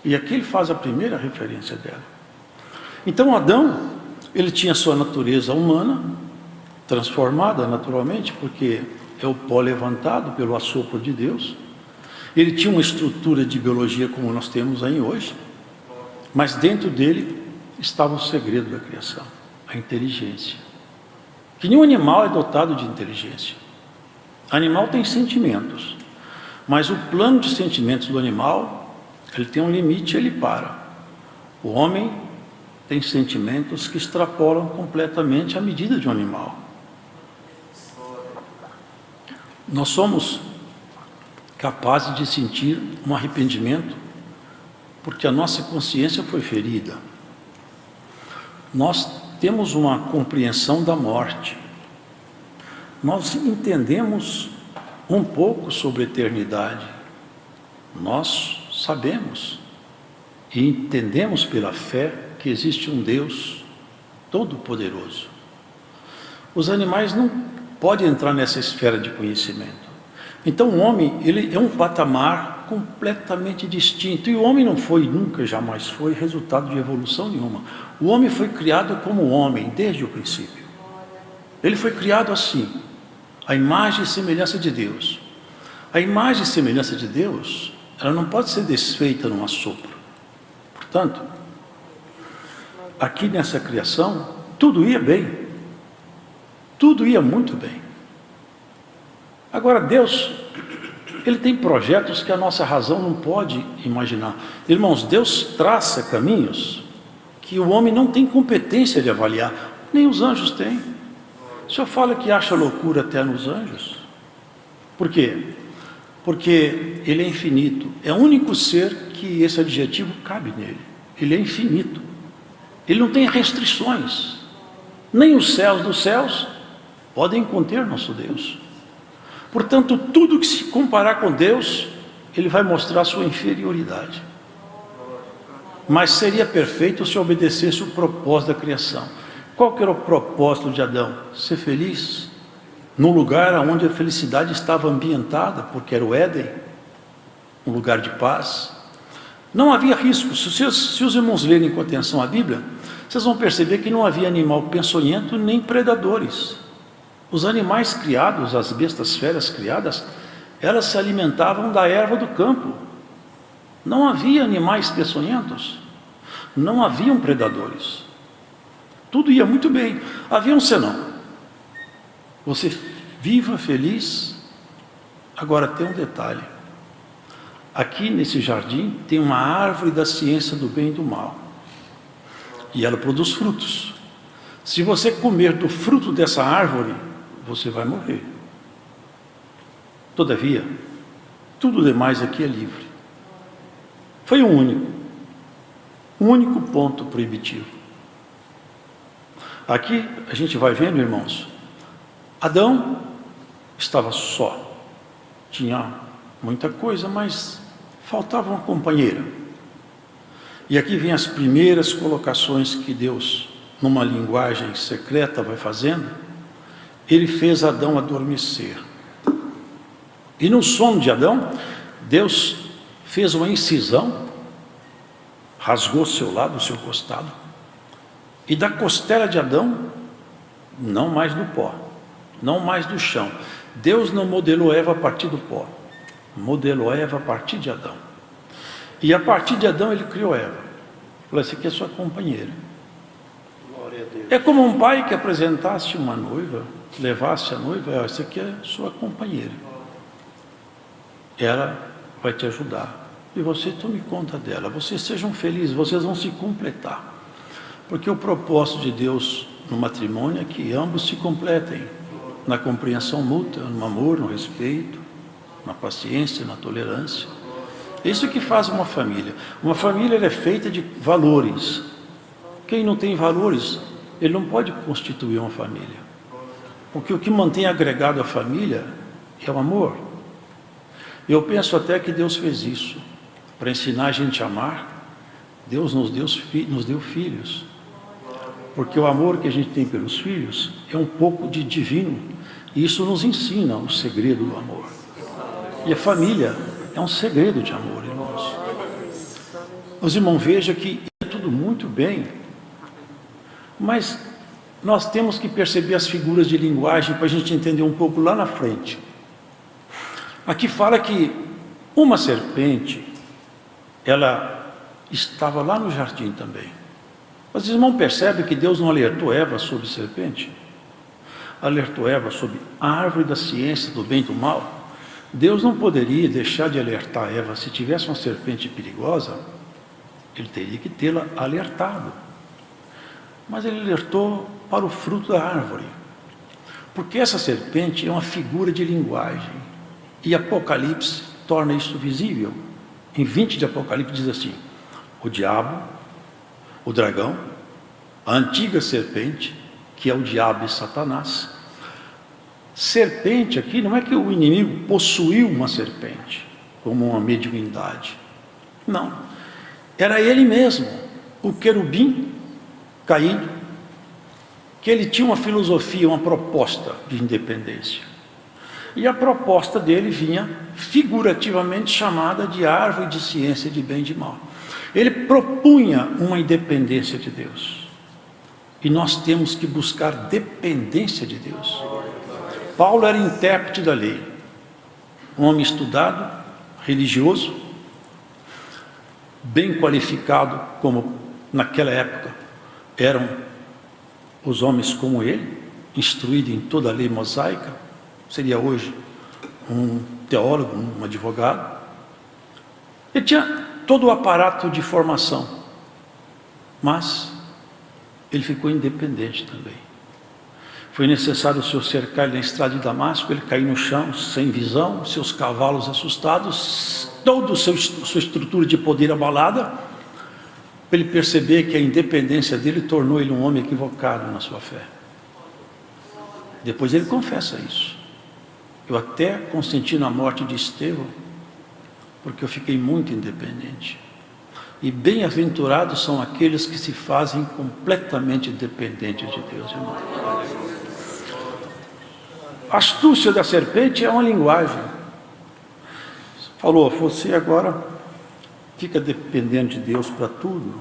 E aqui ele faz a primeira referência dela. Então Adão, ele tinha sua natureza humana, transformada naturalmente, porque é o pó levantado pelo assopro de Deus. Ele tinha uma estrutura de biologia como nós temos aí hoje, mas dentro dele estava o segredo da criação, a inteligência. Que nenhum animal é dotado de inteligência. Animal tem sentimentos, mas o plano de sentimentos do animal, ele tem um limite, ele para. O homem tem sentimentos que extrapolam completamente a medida de um animal. Nós somos capazes de sentir um arrependimento porque a nossa consciência foi ferida. Nós temos uma compreensão da morte. Nós entendemos um pouco sobre a eternidade. Nós sabemos e entendemos pela fé que existe um Deus todo-poderoso. Os animais não podem entrar nessa esfera de conhecimento. Então o homem, ele é um patamar completamente distinto. E o homem não foi, nunca, jamais foi resultado de evolução nenhuma. O homem foi criado como homem desde o princípio. Ele foi criado assim, a imagem e semelhança de Deus. A imagem e semelhança de Deus, ela não pode ser desfeita num assopro. Portanto, aqui nessa criação, tudo ia bem. Tudo ia muito bem. Agora, Deus, Ele tem projetos que a nossa razão não pode imaginar. Irmãos, Deus traça caminhos que o homem não tem competência de avaliar, nem os anjos têm. O senhor fala que acha loucura até nos anjos. Por quê? Porque Ele é infinito. É o único ser que esse adjetivo cabe nele. Ele é infinito. Ele não tem restrições. Nem os céus dos céus podem conter nosso Deus. Portanto, tudo que se comparar com Deus, Ele vai mostrar sua inferioridade. Mas seria perfeito se obedecesse o propósito da criação. Qual que era o propósito de Adão? Ser feliz no lugar onde a felicidade estava ambientada, porque era o Éden, um lugar de paz. Não havia risco. Se os irmãos lerem com atenção a Bíblia, vocês vão perceber que não havia animal peçonhento nem predadores. Os animais criados, as bestas feras criadas, elas se alimentavam da erva do campo. Não havia animais peçonhentos, não haviam predadores. Tudo ia muito bem. Havia um senão. Você viva feliz. Agora tem um detalhe. Aqui nesse jardim tem uma árvore da ciência do bem e do mal. E ela produz frutos. Se você comer do fruto dessa árvore, você vai morrer. Todavia, tudo demais aqui é livre. Foi um único ponto proibitivo. Aqui a gente vai vendo, irmãos, Adão estava só. Tinha muita coisa, mas faltava uma companheira. E aqui vem as primeiras colocações que Deus, numa linguagem secreta, vai fazendo. Ele fez Adão adormecer. E no sono de Adão, Deus fez uma incisão, rasgou seu lado, o seu costado, e da costela de Adão, não mais do pó, não mais do chão. Deus não modelou Eva a partir do pó, modelou Eva a partir de Adão. E a partir de Adão ele criou Eva. Falou, essa aqui é sua companheira. Glória a Deus. É como um pai que apresentasse uma noiva, levasse a noiva, essa aqui é sua companheira. Ela vai te ajudar. E você tome conta dela. Vocês sejam felizes, vocês vão se completar. Porque o propósito de Deus no matrimônio é que ambos se completem. Na compreensão mútua, no amor, no respeito, na paciência, na tolerância. Isso que faz uma família. Uma família é feita de valores. Quem não tem valores, ele não pode constituir uma família. Porque o que mantém agregado a família é o amor. Eu penso até que Deus fez isso. Para ensinar a gente a amar, Deus nos deu filhos. Porque o amor que a gente tem pelos filhos é um pouco de divino. E isso nos ensina o segredo do amor. E a família é um segredo de amor, irmãos. os irmãos vejam que é tudo muito bem, mas nós temos que perceber as figuras de linguagem para a gente entender um pouco lá na frente. Aqui fala que uma serpente, ela estava lá no jardim também. Mas os irmãos percebem que Deus não alertou Eva sobre serpente? Alertou Eva sobre a árvore da ciência do bem e do mal. Deus não poderia deixar de alertar Eva. Se tivesse uma serpente perigosa, ele teria que tê-la alertado. Mas ele alertou para o fruto da árvore, porque essa serpente é uma figura de linguagem, e Apocalipse torna isso visível. Em 20 de Apocalipse diz assim: o diabo, o dragão, a antiga serpente, que é o diabo e Satanás. Serpente aqui não é que o inimigo possuiu uma serpente, como uma mediunidade. Não, era ele mesmo, o querubim caído, que ele tinha uma filosofia, uma proposta de independência. E a proposta dele vinha figurativamente chamada de árvore de ciência de bem e de mal. Ele propunha uma independência de Deus. E nós temos que buscar dependência de Deus. Paulo era intérprete da lei, um homem estudado, religioso, bem qualificado, como naquela época eram os homens como ele, instruído em toda a lei mosaica. Seria hoje um teólogo, um advogado. Ele tinha todo o aparato de formação, mas ele ficou independente também. Foi necessário o Senhor cercar ele na estrada de Damasco, ele caiu no chão, sem visão, seus cavalos assustados, toda a sua estrutura de poder abalada, para ele perceber que a independência dele tornou ele um homem equivocado na sua fé. Depois ele confessa isso. Eu até consenti na morte de Estevão, porque eu fiquei muito independente. E bem-aventurados são aqueles que se fazem completamente dependentes de Deus, irmão. A astúcia da serpente é uma linguagem. Falou, você agora fica dependendo de Deus para tudo.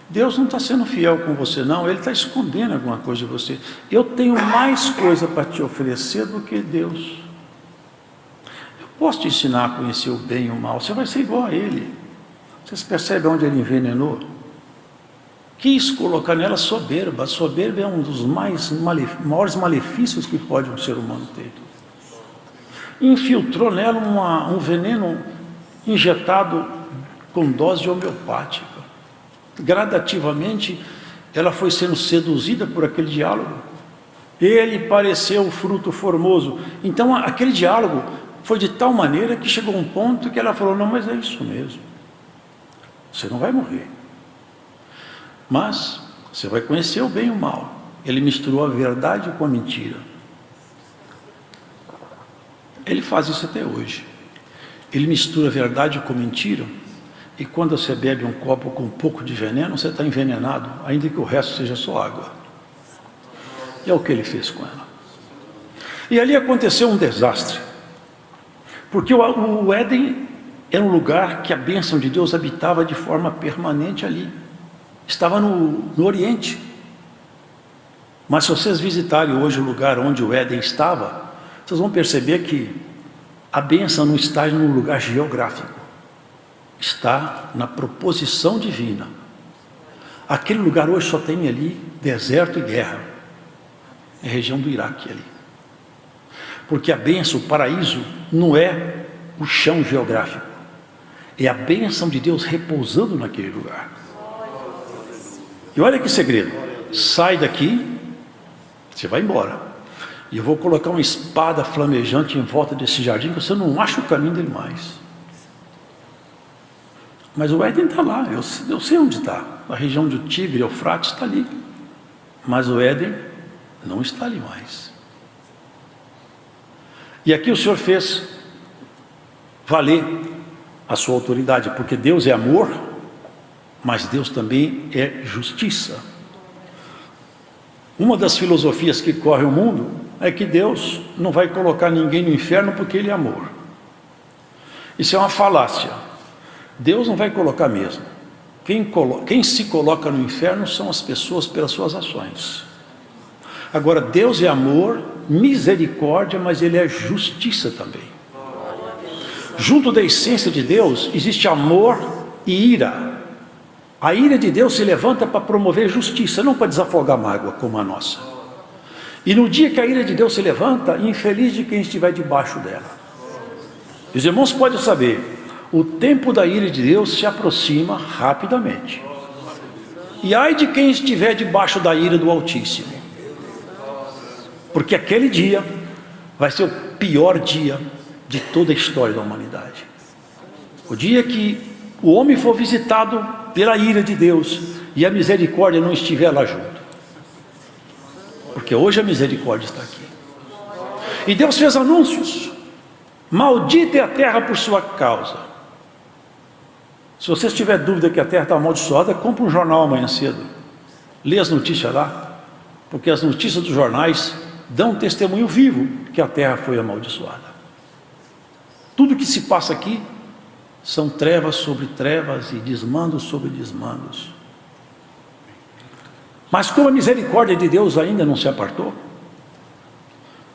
Deus não está sendo fiel com você, não. Ele está escondendo alguma coisa de você. Eu tenho mais coisa para te oferecer do que Deus. Eu posso te ensinar a conhecer o bem e o mal. Você vai ser igual a Ele. Vocês percebem onde Ele envenenou? Quis colocar nela soberba. A soberba é um dos maiores malefícios que pode um ser humano ter. Infiltrou nela um veneno injetado com dose homeopática. Gradativamente, ela foi sendo seduzida por aquele diálogo. Ele pareceu o fruto formoso. Então, aquele diálogo foi de tal maneira que chegou um ponto que ela falou, não, mas é isso mesmo. Você não vai morrer. Mas, você vai conhecer o bem e o mal. Ele misturou a verdade com a mentira. Ele faz isso até hoje. Ele mistura a verdade com mentira. E quando você bebe um copo com um pouco de veneno, você está envenenado, ainda que o resto seja só água. E é o que ele fez com ela. E ali aconteceu um desastre. Porque o Éden era um lugar que a bênção de Deus habitava de forma permanente ali. Estava no Oriente. Mas se vocês visitarem hoje o lugar onde o Éden estava, vocês vão perceber que a bênção não está no lugar geográfico. Está na proposição divina. Aquele lugar hoje só tem ali deserto e guerra. É a região do Iraque ali. Porque a bênção, o paraíso, não é o chão geográfico. É a bênção de Deus repousando naquele lugar. E olha que segredo. Sai daqui, você vai embora. E eu vou colocar uma espada flamejante em volta desse jardim, que você não acha o caminho dele mais. Mas o Éden está lá, eu sei onde está. A região do Tigre, Eufrates, está ali. Mas o Éden não está ali mais. E aqui o Senhor fez valer a sua autoridade, porque Deus é amor, mas Deus também é justiça. Uma das filosofias que corre o mundo é que Deus não vai colocar ninguém no inferno porque Ele é amor. Isso é uma falácia. Deus não vai colocar mesmo. Quem se coloca no inferno são as pessoas pelas suas ações. Agora, Deus é amor, misericórdia, mas Ele é justiça também. Junto da essência de Deus, existe amor e ira. A ira de Deus se levanta para promover justiça, não para desafogar mágoa como a nossa. E no dia que a ira de Deus se levanta, infeliz de quem estiver debaixo dela. Os irmãos podem saber, o tempo da ira de Deus se aproxima rapidamente. E ai de quem estiver debaixo da ira do Altíssimo. Porque aquele dia vai ser o pior dia de toda a história da humanidade. O dia que o homem for visitado pela ira de Deus e a misericórdia não estiver lá junto. Porque hoje a misericórdia está aqui. E Deus fez anúncios. Maldita é a terra por sua causa. Se você tiver dúvida que a terra está amaldiçoada, compre um jornal amanhã cedo. Lê as notícias lá. Porque as notícias dos jornais dão testemunho vivo que a terra foi amaldiçoada. Tudo que se passa aqui são trevas sobre trevas e desmandos sobre desmandos. Mas como a misericórdia de Deus ainda não se apartou,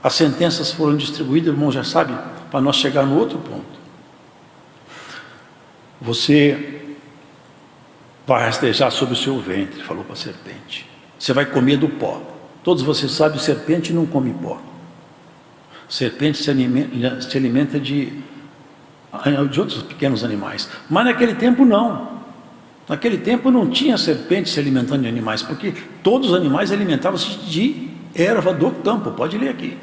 as sentenças foram distribuídas, irmão, já sabe, para nós chegar no outro ponto. Você vai rastejar sobre o seu ventre, falou para a serpente. Você vai comer do pó. Todos vocês sabem, serpente não come pó. Serpente se alimenta de outros pequenos animais. Mas naquele tempo não. Naquele tempo não tinha serpente se alimentando de animais, porque todos os animais alimentavam-se de erva do campo. Pode ler aqui.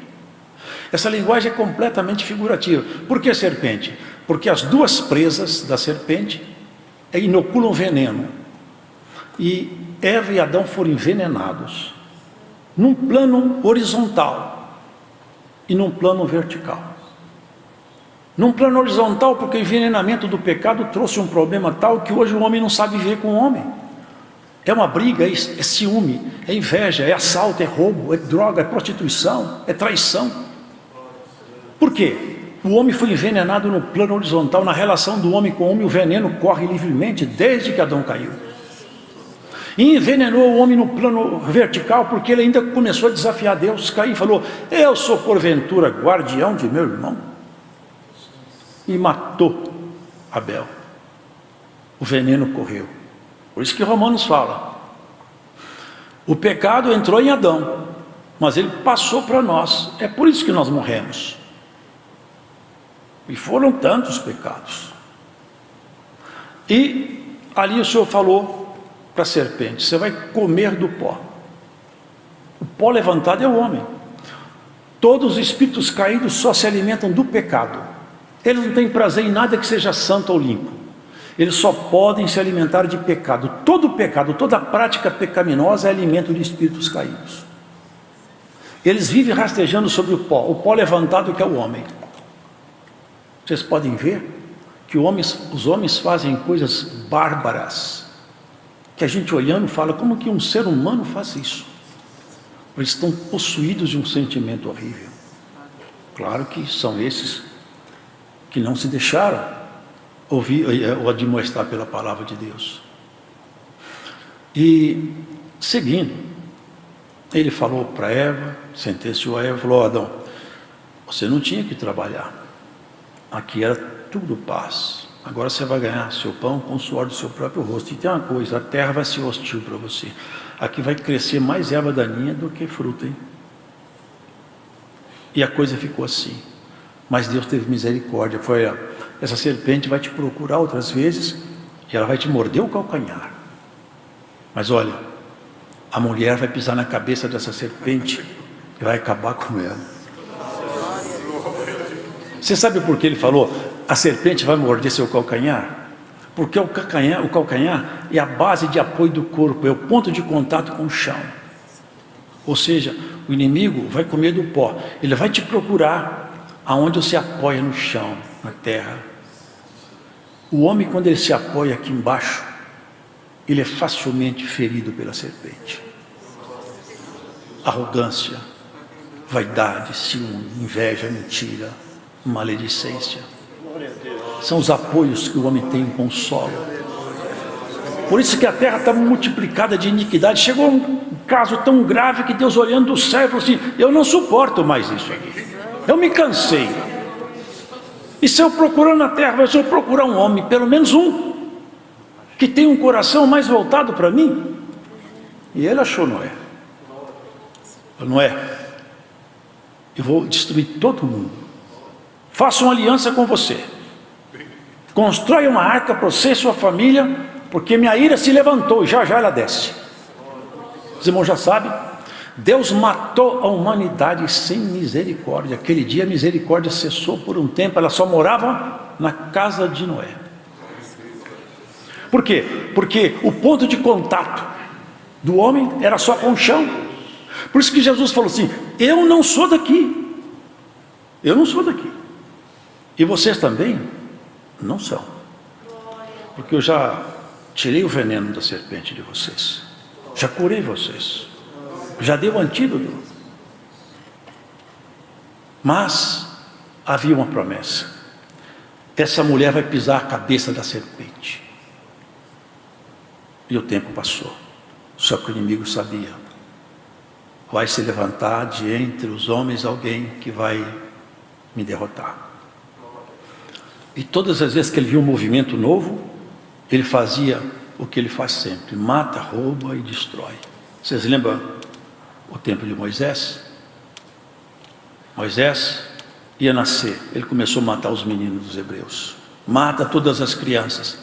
Essa linguagem é completamente figurativa. Por que serpente? Porque as duas presas da serpente inoculam veneno. E Eva e Adão foram envenenados num plano horizontal e num plano vertical. Num plano horizontal, porque o envenenamento do pecado trouxe um problema tal que hoje o homem não sabe viver com o homem. É uma briga, é ciúme, é inveja, é assalto, é roubo, é droga, é prostituição, é traição. Por quê? O homem foi envenenado no plano horizontal, na relação do homem com o homem, o veneno corre livremente desde que Adão caiu. E envenenou o homem no plano vertical, porque ele ainda começou a desafiar Deus. Caim falou: eu sou porventura guardião de meu irmão? E matou Abel. O veneno correu. Por isso que Romanos fala: o pecado entrou em Adão, mas ele passou para nós. É por isso que nós morremos. E foram tantos pecados. E ali o Senhor falou para a serpente: você vai comer do pó. O pó levantado é o homem. Todos os espíritos caídos só se alimentam do pecado. Eles não têm prazer em nada que seja santo ou limpo. Eles só podem se alimentar de pecado. Todo pecado, toda prática pecaminosa é alimento de espíritos caídos. Eles vivem rastejando sobre o pó levantado que é o homem. Vocês podem ver que os homens fazem coisas bárbaras, que a gente olhando fala: como que um ser humano faz isso? Eles estão possuídos de um sentimento horrível. Claro que são esses que não se deixaram ouvir ou admoestar pela palavra de Deus. E seguindo, ele falou para Eva, sentenciou a Eva, falou: Adão, você não tinha que trabalhar. Aqui era tudo paz. Agora você vai ganhar seu pão com o suor do seu próprio rosto. E tem uma coisa: a terra vai ser hostil para você. Aqui vai crescer mais erva daninha do que fruta, hein? E a coisa ficou assim. Mas Deus teve misericórdia. Foi: essa serpente vai te procurar outras vezes e ela vai te morder o calcanhar. Mas olha, a mulher vai pisar na cabeça dessa serpente e vai acabar com ela. Você sabe por que ele falou: a serpente vai morder seu calcanhar? Porque o calcanhar é a base de apoio do corpo, é o ponto de contato com o chão. Ou seja, o inimigo vai comer do pó. Ele vai te procurar aonde você apoia no chão, na terra. O homem, quando ele se apoia aqui embaixo, ele é facilmente ferido pela serpente. Arrogância, vaidade, ciúme, inveja, mentira, maledicência. São os apoios que o homem tem com o solo. Por isso que a terra está multiplicada de iniquidade. Chegou um caso tão grave que Deus, olhando do céu, falou assim: eu não suporto mais isso aqui, eu me cansei. E se eu procurar na terra, mas se eu procurar um homem, pelo menos um, que tem um coração mais voltado para mim. E ele achou Noé. Noé, eu vou destruir todo mundo, faço uma aliança com você, constrói uma arca para você e sua família, porque minha ira se levantou, já já ela desce. Os irmãos já sabem, Deus matou a humanidade sem misericórdia. Aquele dia a misericórdia cessou por um tempo, ela só morava na casa de Noé. Por quê? Porque o ponto de contato do homem era só com o chão. Por isso que Jesus falou assim: eu não sou daqui, eu não sou daqui, e vocês também não são, porque eu já tirei o veneno da serpente de vocês, já curei vocês, já dei o antídoto. Mas havia uma promessa: essa mulher vai pisar a cabeça da serpente. E o tempo passou, só que o inimigo sabia: vai se levantar de entre os homens alguém que vai me derrotar. E todas as vezes que ele viu um movimento novo, ele fazia o que ele faz sempre: mata, rouba e destrói. Vocês lembram o tempo de Moisés? Moisés ia nascer, ele começou a matar os meninos dos hebreus, mata todas as crianças,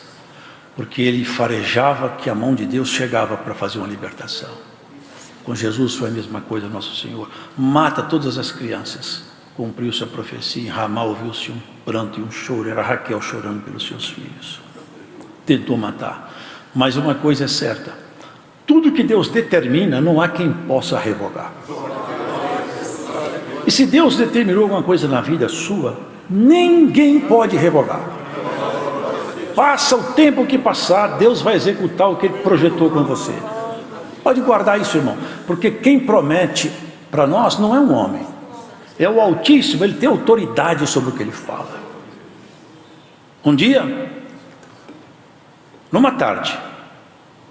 porque ele farejava que a mão de Deus chegava para fazer uma libertação. Com Jesus foi a mesma coisa. Nosso Senhor mata todas as crianças. Cumpriu-se a profecia. Em Ramá ouviu-se um pranto e um choro. Era Raquel chorando pelos seus filhos. Tentou matar. Mas uma coisa é certa: tudo que Deus determina, não há quem possa revogar. E se Deus determinou alguma coisa na vida sua, ninguém pode revogar. Passa o tempo que passar, Deus vai executar o que Ele projetou com você. Pode guardar isso, irmão, porque quem promete para nós não é um homem, é o Altíssimo. Ele tem autoridade sobre o que ele fala. Um dia, numa tarde,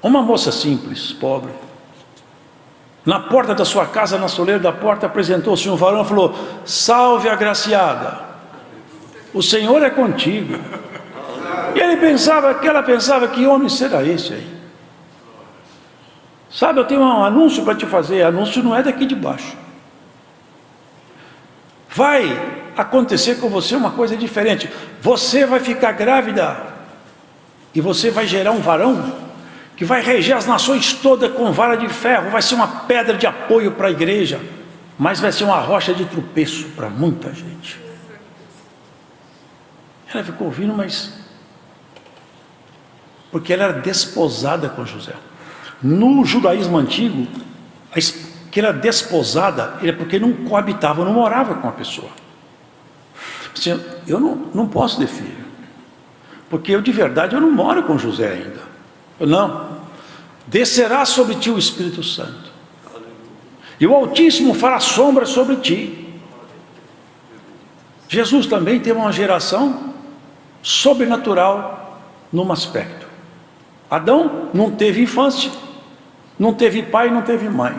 uma moça simples, pobre, na porta da sua casa, na soleira da porta, apresentou-se um varão e falou: salve, agraciada, o Senhor é contigo. E ela pensava: que homem será esse aí? Sabe, eu tenho um anúncio para te fazer. Anúncio não é daqui de baixo. Vai acontecer com você uma coisa diferente. Você vai ficar grávida e você vai gerar um varão que vai reger as nações todas com vara de ferro. Vai ser uma pedra de apoio para a igreja, mas vai ser uma rocha de tropeço para muita gente. Ela ficou ouvindo, mas porque ela era desposada com José. No judaísmo antigo, que era desposada, é porque não coabitava, não morava com a pessoa. Assim, eu não posso ter filho, porque eu de verdade eu não moro com José ainda. Não, descerá sobre ti o Espírito Santo, e o Altíssimo fará sombra sobre ti. Jesus também teve uma geração sobrenatural num aspecto. Adão não teve infância, não teve pai, não teve mãe.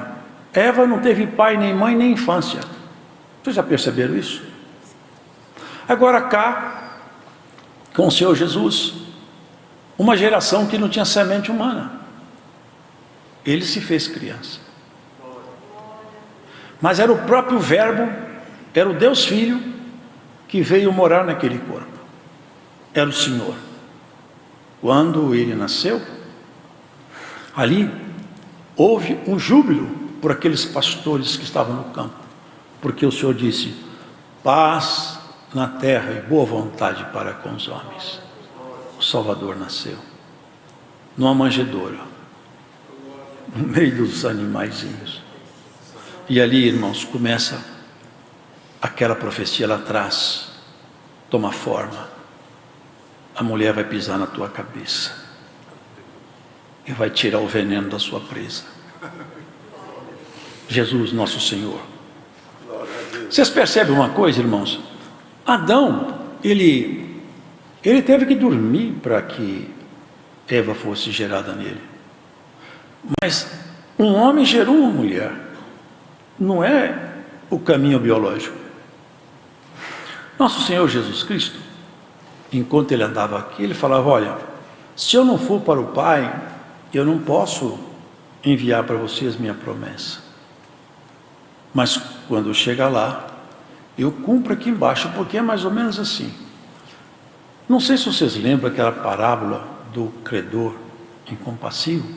Eva não teve pai, nem mãe, nem infância. Vocês já perceberam isso? Agora cá, com o Senhor Jesus, uma geração que não tinha semente humana. Ele se fez criança. Mas era o próprio Verbo, era o Deus Filho, que veio morar naquele corpo. Era o Senhor. Quando ele nasceu, ali houve um júbilo por aqueles pastores que estavam no campo, porque o Senhor disse: paz na terra e boa vontade para com os homens. O Salvador nasceu numa manjedoura, no meio dos animaizinhos. E ali, irmãos, começa aquela profecia lá atrás, toma forma. A mulher vai pisar na tua cabeça e vai tirar o veneno da sua presa. Jesus, nosso Senhor. Vocês percebem uma coisa, irmãos? Adão, ele teve que dormir para que Eva fosse gerada nele. Mas um homem gerou uma mulher. Não é o caminho biológico. Nosso Senhor Jesus Cristo, enquanto ele andava aqui, ele falava: olha, se eu não for para o Pai, eu não posso enviar para vocês minha promessa. Mas quando chegar lá, eu cumpro aqui embaixo, porque é mais ou menos assim. Não sei se vocês lembram aquela parábola do credor incompassivo.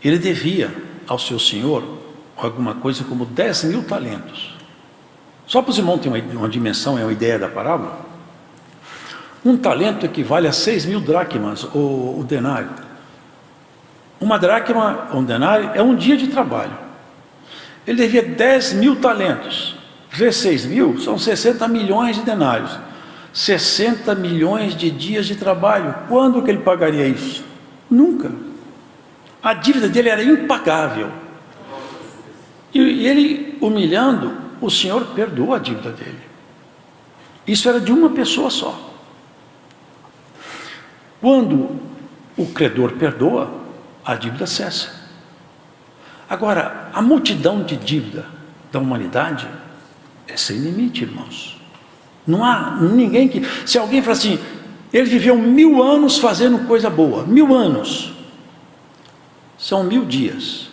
Ele devia ao seu senhor alguma coisa como 10.000 talentos. Só para os irmãos terem uma dimensão, é uma ideia da parábola. Um talento equivale a 6.000 dracmas, o denário. Uma dracma, um denário, é um dia de trabalho. Ele devia 10.000 talentos. Vezes 6.000 são 60 milhões de denários. 60 milhões de dias de trabalho. Quando que ele pagaria isso? Nunca. A dívida dele era impagável. E ele, humilhando, o Senhor perdoou a dívida dele. Isso era de uma pessoa só. Quando o credor perdoa, a dívida cessa. Agora, a multidão de dívida da humanidade é sem limite, irmãos. Não há ninguém que... Se alguém fala assim, ele viveu 1000 anos fazendo coisa boa, 1000 anos, são 1000 dias.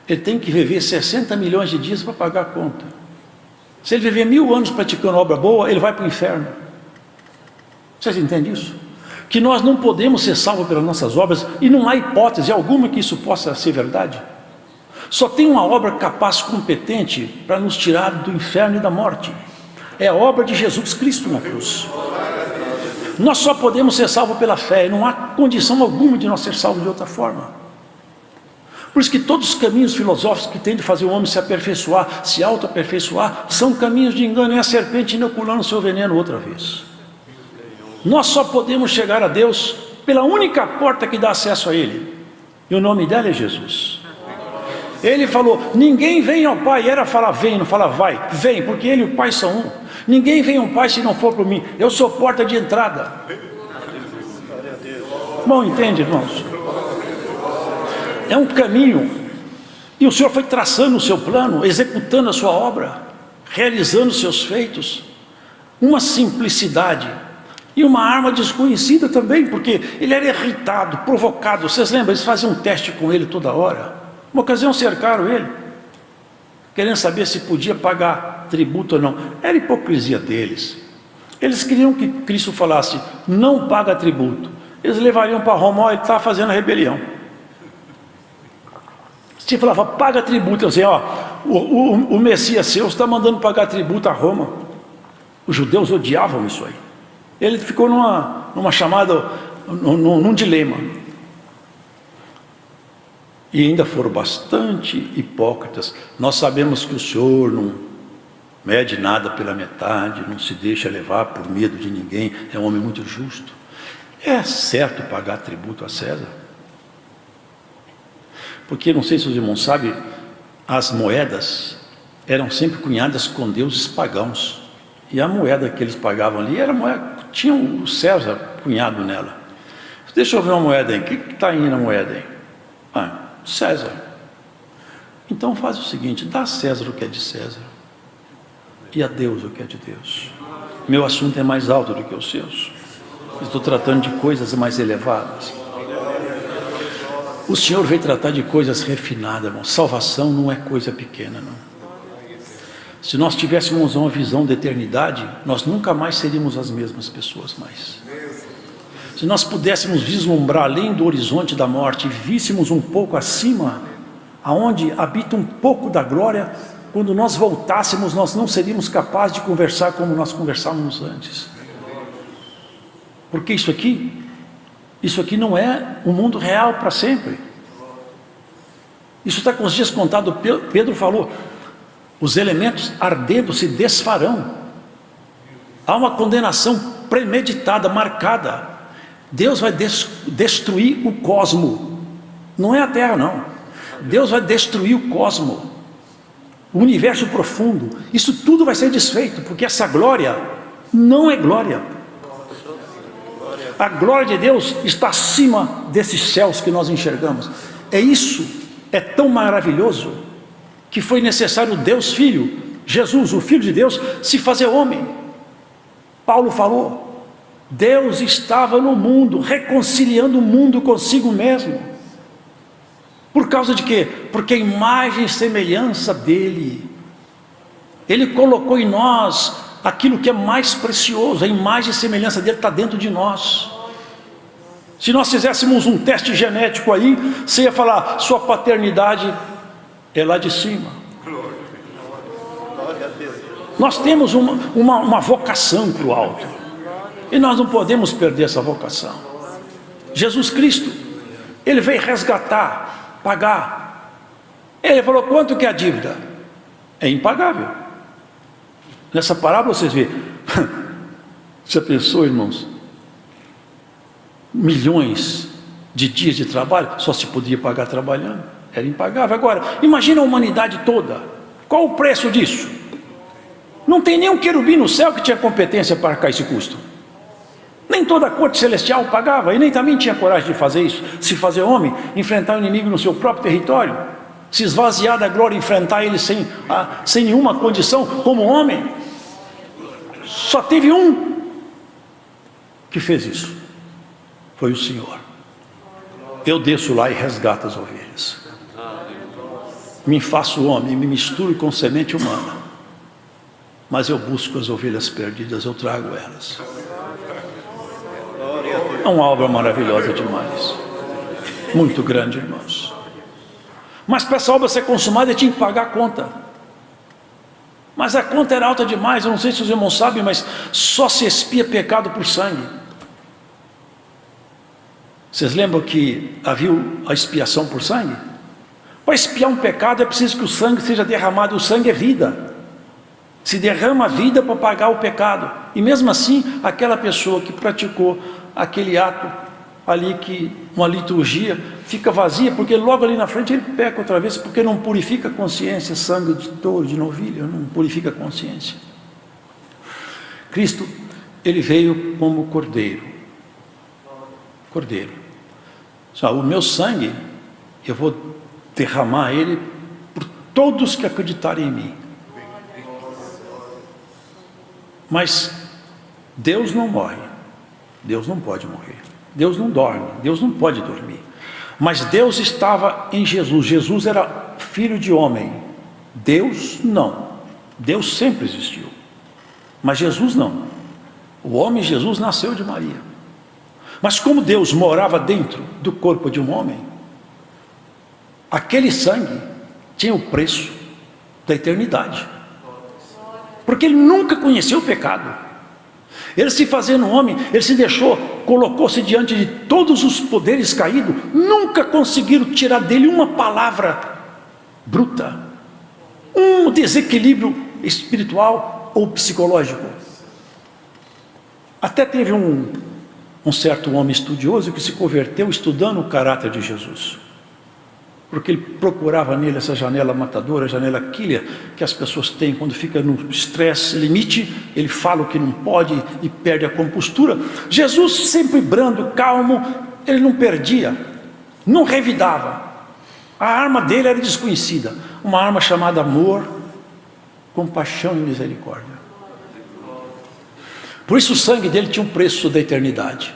Ele tem que viver 60 milhões de dias para pagar a conta. Se ele viver 1000 anos praticando obra boa, ele vai para o inferno. Vocês entendem isso? Que nós não podemos ser salvos pelas nossas obras, e não há hipótese alguma que isso possa ser verdade. Só tem uma obra capaz, competente, para nos tirar do inferno e da morte. É a obra de Jesus Cristo na cruz. Nós só podemos ser salvos pela fé, e não há condição alguma de nós ser salvos de outra forma. Por isso que todos os caminhos filosóficos que têm de fazer o homem se aperfeiçoar, se auto-aperfeiçoar, são caminhos de engano. É a serpente inoculando seu veneno outra vez. Nós só podemos chegar a Deus pela única porta que dá acesso a Ele, e o nome dela é Jesus. Ele falou: ninguém vem ao Pai. Era falar vem, não falar vai. Vem, porque Ele e o Pai são um. Ninguém vem ao Pai se não for por mim. Eu sou porta de entrada. Bom, entende, irmãos? É um caminho, e o Senhor foi traçando o seu plano, executando a sua obra, realizando os seus feitos. Uma simplicidade e uma arma desconhecida também, porque ele era irritado, provocado. Vocês lembram? Eles faziam um teste com ele toda hora. Uma ocasião cercaram ele, querendo saber se podia pagar tributo ou não. Era hipocrisia deles. Eles queriam que Cristo falasse: não paga tributo. Eles levariam para Roma: ó, ele está fazendo a rebelião. Se falava: paga tributo, eu dizia: ó, o Messias seu está mandando pagar tributo a Roma. Os judeus odiavam isso aí. Ele ficou numa chamada, num dilema. E ainda foram bastante hipócritas. Nós sabemos que o Senhor não mede nada pela metade, não se deixa levar por medo de ninguém, é um homem muito justo. É certo pagar tributo a César? Porque, não sei se os irmãos sabem, as moedas eram sempre cunhadas com deuses pagãos. E a moeda que eles pagavam ali era moeda, tinha o César cunhado nela. Deixa eu ver uma moeda aí. O que está aí na moeda aí? Ah, César. Então faz o seguinte: dá a César o que é de César, e a Deus o que é de Deus. Meu assunto é mais alto do que os seus. Estou tratando de coisas mais elevadas. O Senhor veio tratar de coisas refinadas, irmão. Salvação não é coisa pequena, não. Se nós tivéssemos uma visão da eternidade, nós nunca mais seríamos as mesmas pessoas mais. Se nós pudéssemos vislumbrar além do horizonte da morte, e víssemos um pouco acima, aonde habita um pouco da glória, quando nós voltássemos, nós não seríamos capazes de conversar como nós conversávamos antes. Porque isso aqui não é um mundo real para sempre. Isso está com os dias contados. Pedro falou: os elementos ardendo se desfarão. Há uma condenação premeditada, marcada. Deus vai destruir o cosmo. Não é a terra, não. Deus vai destruir o cosmo, o universo profundo. Isso tudo vai ser desfeito, porque essa glória não é glória. a glória de Deus está acima desses céus que nós enxergamos. Isso é tão maravilhoso que foi necessário Deus Filho, Jesus, o Filho de Deus, se fazer homem. Paulo falou, Deus estava no mundo, reconciliando o mundo consigo mesmo. Por causa de quê? Porque a imagem e semelhança dele, ele colocou em nós aquilo que é mais precioso. A imagem e semelhança dele está dentro de nós. Se nós fizéssemos um teste genético aí, você ia falar, sua paternidade é lá de cima. Nós temos uma vocação para o alto, e nós não podemos perder essa vocação. Jesus Cristo, ele veio resgatar, pagar. Ele falou, quanto que é a dívida? É impagável. Nessa parábola vocês veem, já pensou, irmãos? Milhões de dias de trabalho, só se podia pagar trabalhando, era impagável. Agora, imagina a humanidade toda, qual o preço disso? Não tem nenhum querubim no céu que tinha competência para arcar esse custo. Nem toda a corte celestial pagava, e nem também tinha coragem de fazer isso, se fazer homem, enfrentar o inimigo no seu próprio território, se esvaziar da glória e enfrentar ele sem nenhuma condição, como homem. Só teve um que fez isso, foi o Senhor. Eu desço lá e resgato as ovelhas, me faço homem, me misturo com semente humana, mas eu busco as ovelhas perdidas, eu trago elas. É uma obra maravilhosa demais, muito grande, irmãos. Mas para essa obra ser consumada, eu tinha que pagar a conta. Mas a conta era alta demais, eu não sei se os irmãos sabem, mas só se expia pecado por sangue. Vocês lembram que havia a expiação por sangue? Para expiar um pecado é preciso que o sangue seja derramado, o sangue é vida. Se derrama a vida para pagar o pecado. E mesmo assim, aquela pessoa que praticou aquele ato ali, que uma liturgia, fica vazia, porque logo ali na frente ele peca outra vez, porque não purifica a consciência. Sangue de touro, de novilha, não purifica a consciência. Cristo, ele veio como cordeiro. Cordeiro. Só, o meu sangue, eu vou derramar ele por todos que acreditarem em mim. Mas Deus não morre, Deus não pode morrer, Deus não dorme, Deus não pode dormir. Mas Deus estava em Jesus, Jesus era filho de homem, Deus não. Deus sempre existiu, mas Jesus não. O homem Jesus nasceu de Maria. Mas como Deus morava dentro do corpo de um homem, aquele sangue tinha o preço da eternidade. Porque ele nunca conheceu o pecado. Ele, se fazendo homem, ele se deixou, colocou-se diante de todos os poderes caídos, nunca conseguiram tirar dele uma palavra bruta, um desequilíbrio espiritual ou psicológico. Até teve um certo homem estudioso que se converteu estudando o caráter de Jesus, porque ele procurava nele essa janela matadora, a janela killer, que as pessoas têm quando fica no estresse limite, ele fala o que não pode e perde a compostura. Jesus sempre brando, calmo, ele não perdia, não revidava. A arma dele era desconhecida, uma arma chamada amor, compaixão e misericórdia. Por isso o sangue dele tinha um preço da eternidade.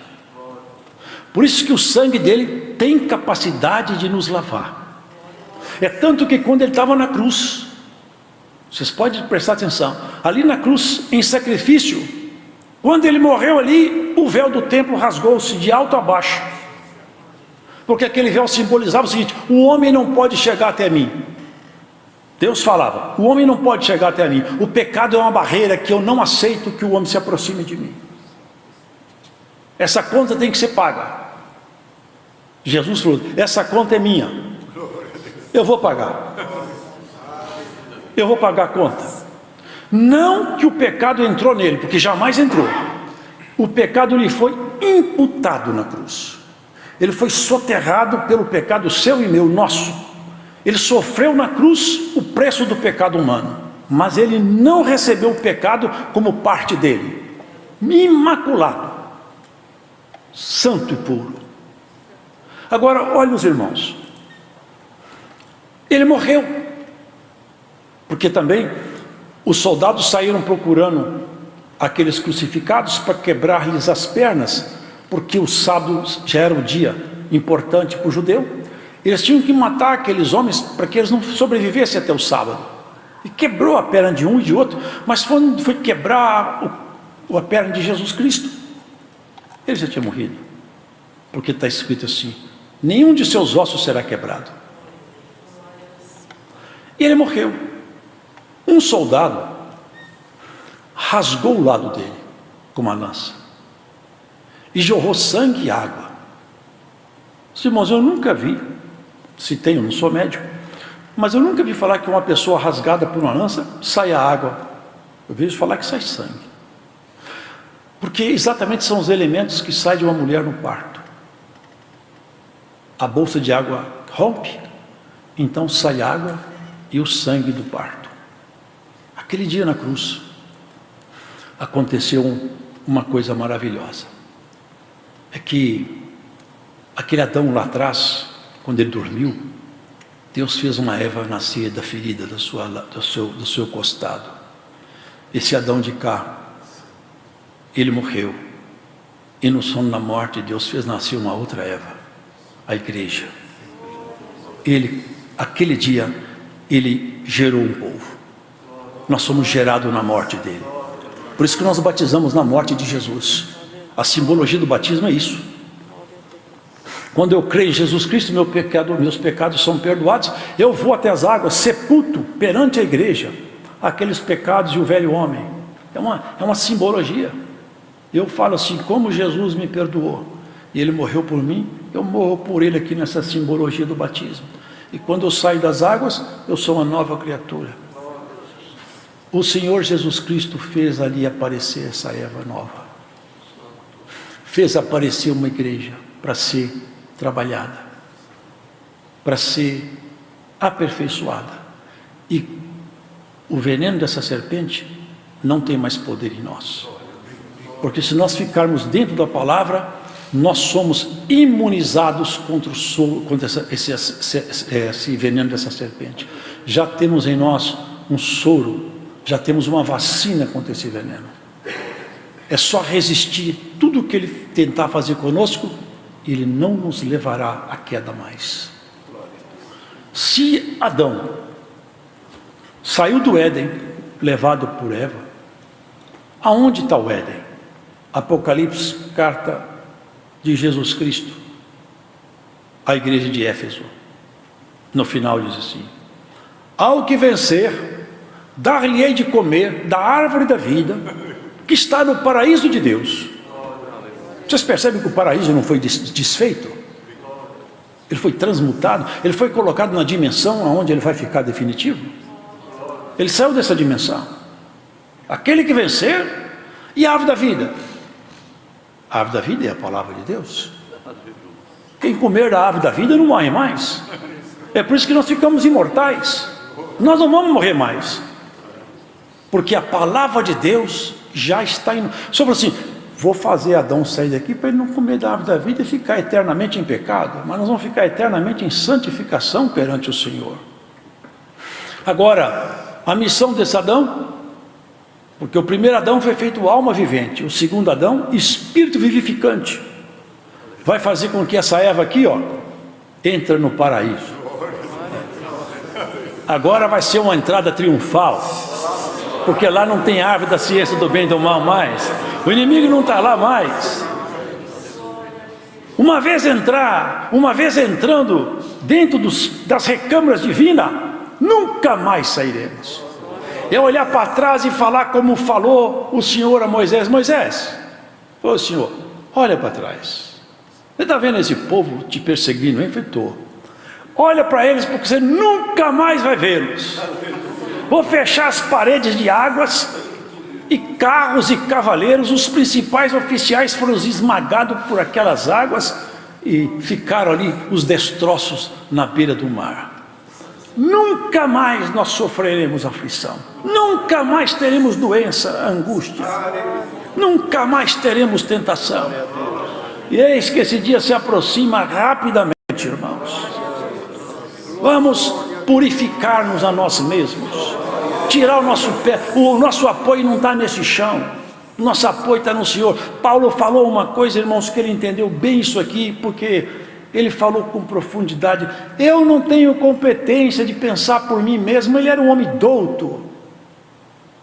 Por isso que o sangue dele tem capacidade de nos lavar. É tanto que quando ele estava na cruz, vocês podem prestar atenção, ali na cruz, em sacrifício, quando ele morreu ali, o véu do templo rasgou-se de alto a baixo, porque aquele véu simbolizava o seguinte: o homem não pode chegar até mim. Deus falava, o homem não pode chegar até mim, o pecado é uma barreira que eu não aceito que o homem se aproxime de mim. Essa conta tem que ser paga. Jesus falou, essa conta é minha, eu vou pagar. Eu vou pagar a conta. Não que o pecado entrou nele, porque jamais entrou. O pecado lhe foi imputado na cruz. Ele foi soterrado pelo pecado seu e meu, nosso. Ele sofreu na cruz o preço do pecado humano, mas ele não recebeu o pecado como parte dele. Imaculado. santo e puro. Agora, olha os irmãos, ele morreu, porque também os soldados saíram procurando aqueles crucificados para quebrar-lhes as pernas, porque o sábado já era um dia importante para o judeu. Eles tinham que matar aqueles homens para que eles não sobrevivessem até o sábado. E quebrou a perna de um e de outro, mas foi quebrar a perna de Jesus Cristo, ele já tinha morrido, porque está escrito assim: nenhum de seus ossos será quebrado. E ele morreu. Um soldado rasgou o lado dele com uma lança e jorrou sangue e água. Os irmãos, eu nunca vi, se tem, eu não sou médico, mas eu nunca vi falar que uma pessoa rasgada por uma lança saia água. Eu vejo falar que sai sangue, porque exatamente são os elementos que saem de uma mulher no parto. A bolsa de água rompe, então sai água e o sangue do parto. Aquele dia na cruz aconteceu uma coisa maravilhosa. É que aquele Adão lá atrás, quando ele dormiu, Deus fez uma Eva nascer da ferida do seu costado. Esse Adão de cá, ele morreu, e no sono da morte Deus fez nascer uma outra Eva, a igreja. Aquele dia ele gerou um povo. Nós somos gerados na morte dele. Por isso que nós batizamos na morte de Jesus. A simbologia do batismo é isso. Quando eu creio em Jesus Cristo, meus pecados são perdoados, eu vou até as águas, sepulto perante a igreja aqueles pecados e o velho homem. É uma simbologia. Eu falo assim: como Jesus me perdoou e ele morreu por mim, eu morro por ele aqui nessa simbologia do batismo. E quando eu saio das águas, eu sou uma nova criatura. O Senhor Jesus Cristo fez ali aparecer essa Eva nova, fez aparecer uma igreja para ser trabalhada, para ser aperfeiçoada, e o veneno dessa serpente não tem mais poder em nós, porque se nós ficarmos dentro da palavra, nós somos imunizados contra esse veneno dessa serpente. Já temos em nós um soro, já temos uma vacina contra esse veneno. É só resistir tudo que ele tentar fazer conosco, ele não nos levará à queda mais. Se Adão saiu do Éden, levado por Eva, aonde está o Éden? Apocalipse, carta de Jesus Cristo à igreja de Éfeso, no final diz assim: ao que vencer, dar-lhe-ei de comer da árvore da vida, que está no paraíso de Deus. Vocês percebem que o paraíso não foi desfeito? Ele foi transmutado, ele foi colocado na dimensão onde ele vai ficar definitivo. Ele saiu dessa dimensão. Aquele que vencer, e a árvore da vida. A árvore da vida é a palavra de Deus. Quem comer da árvore da vida não morre mais. É por isso que nós ficamos imortais. Nós não vamos morrer mais, porque a palavra de Deus já está em... Sobre assim, vou fazer Adão sair daqui para ele não comer da árvore da vida e ficar eternamente em pecado, mas nós vamos ficar eternamente em santificação perante o Senhor. Agora, a missão desse Adão, porque o primeiro Adão foi feito alma vivente, o segundo Adão, espírito vivificante, vai fazer com que essa Eva aqui, ó, entre no paraíso. Agora vai ser uma entrada triunfal, porque lá não tem árvore da ciência do bem e do mal mais, o inimigo não está lá mais. Uma vez entrando dentro das recâmaras divinas, nunca mais sairemos. É olhar para trás e falar como falou o Senhor a Moisés: Moisés, ô Senhor, olha para trás, você está vendo esse povo te perseguindo, hein? Estou. Olha para eles, porque você nunca mais vai vê-los. Vou fechar as paredes de águas, e carros e cavaleiros, os principais oficiais foram esmagados por aquelas águas, e ficaram ali os destroços na beira do mar. Nunca mais nós sofreremos aflição, nunca mais teremos doença, angústia, nunca mais teremos tentação. E eis que esse dia se aproxima rapidamente, irmãos. Vamos purificar-nos a nós mesmos, tirar o nosso pé. O nosso apoio não está nesse chão, o nosso apoio está no Senhor. Paulo falou uma coisa, irmãos, que ele entendeu bem isso aqui, porque ele falou com profundidade. Eu não tenho competência de pensar por mim mesmo. Ele era um homem douto,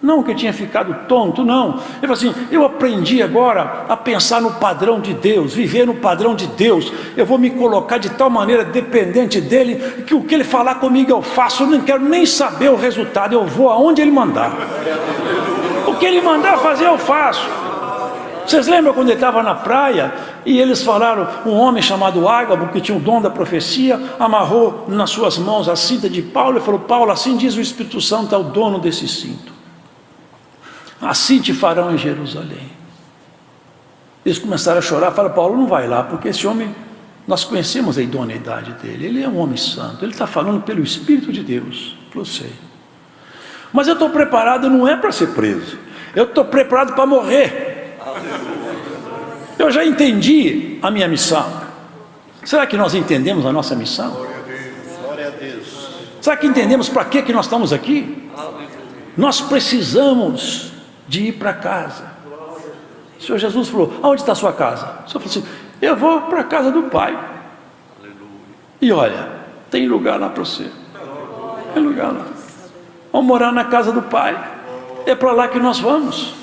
não que tinha ficado tonto, não. Ele falou assim: eu aprendi agora a pensar no padrão de Deus, viver no padrão de Deus. Eu vou me colocar de tal maneira dependente dele, que o que ele falar comigo eu faço. Eu não quero nem saber o resultado, eu vou aonde ele mandar. O que ele mandar fazer eu faço. Vocês lembram quando ele estava na praia e eles falaram, um homem chamado Ágabo, que tinha o dom da profecia, amarrou nas suas mãos a cinta de Paulo e falou: Paulo, assim diz o Espírito Santo ao dono desse cinto, assim te farão em Jerusalém. Eles começaram a chorar, falaram: Paulo, não vai lá, porque esse homem, nós conhecemos a idoneidade dele, ele é um homem santo, ele está falando pelo Espírito de Deus. Eu sei, mas eu estou preparado não é para ser preso, eu estou preparado para morrer. Eu já entendi a minha missão. Será que nós entendemos a nossa missão? Glória a Deus. Será que entendemos para que nós estamos aqui? Nós precisamos de ir para casa. O Senhor Jesus falou: aonde está a sua casa? O Senhor falou assim: eu vou para a casa do Pai. E olha, tem lugar lá para você. Tem lugar lá. Vamos morar na casa do Pai. É para lá que nós vamos.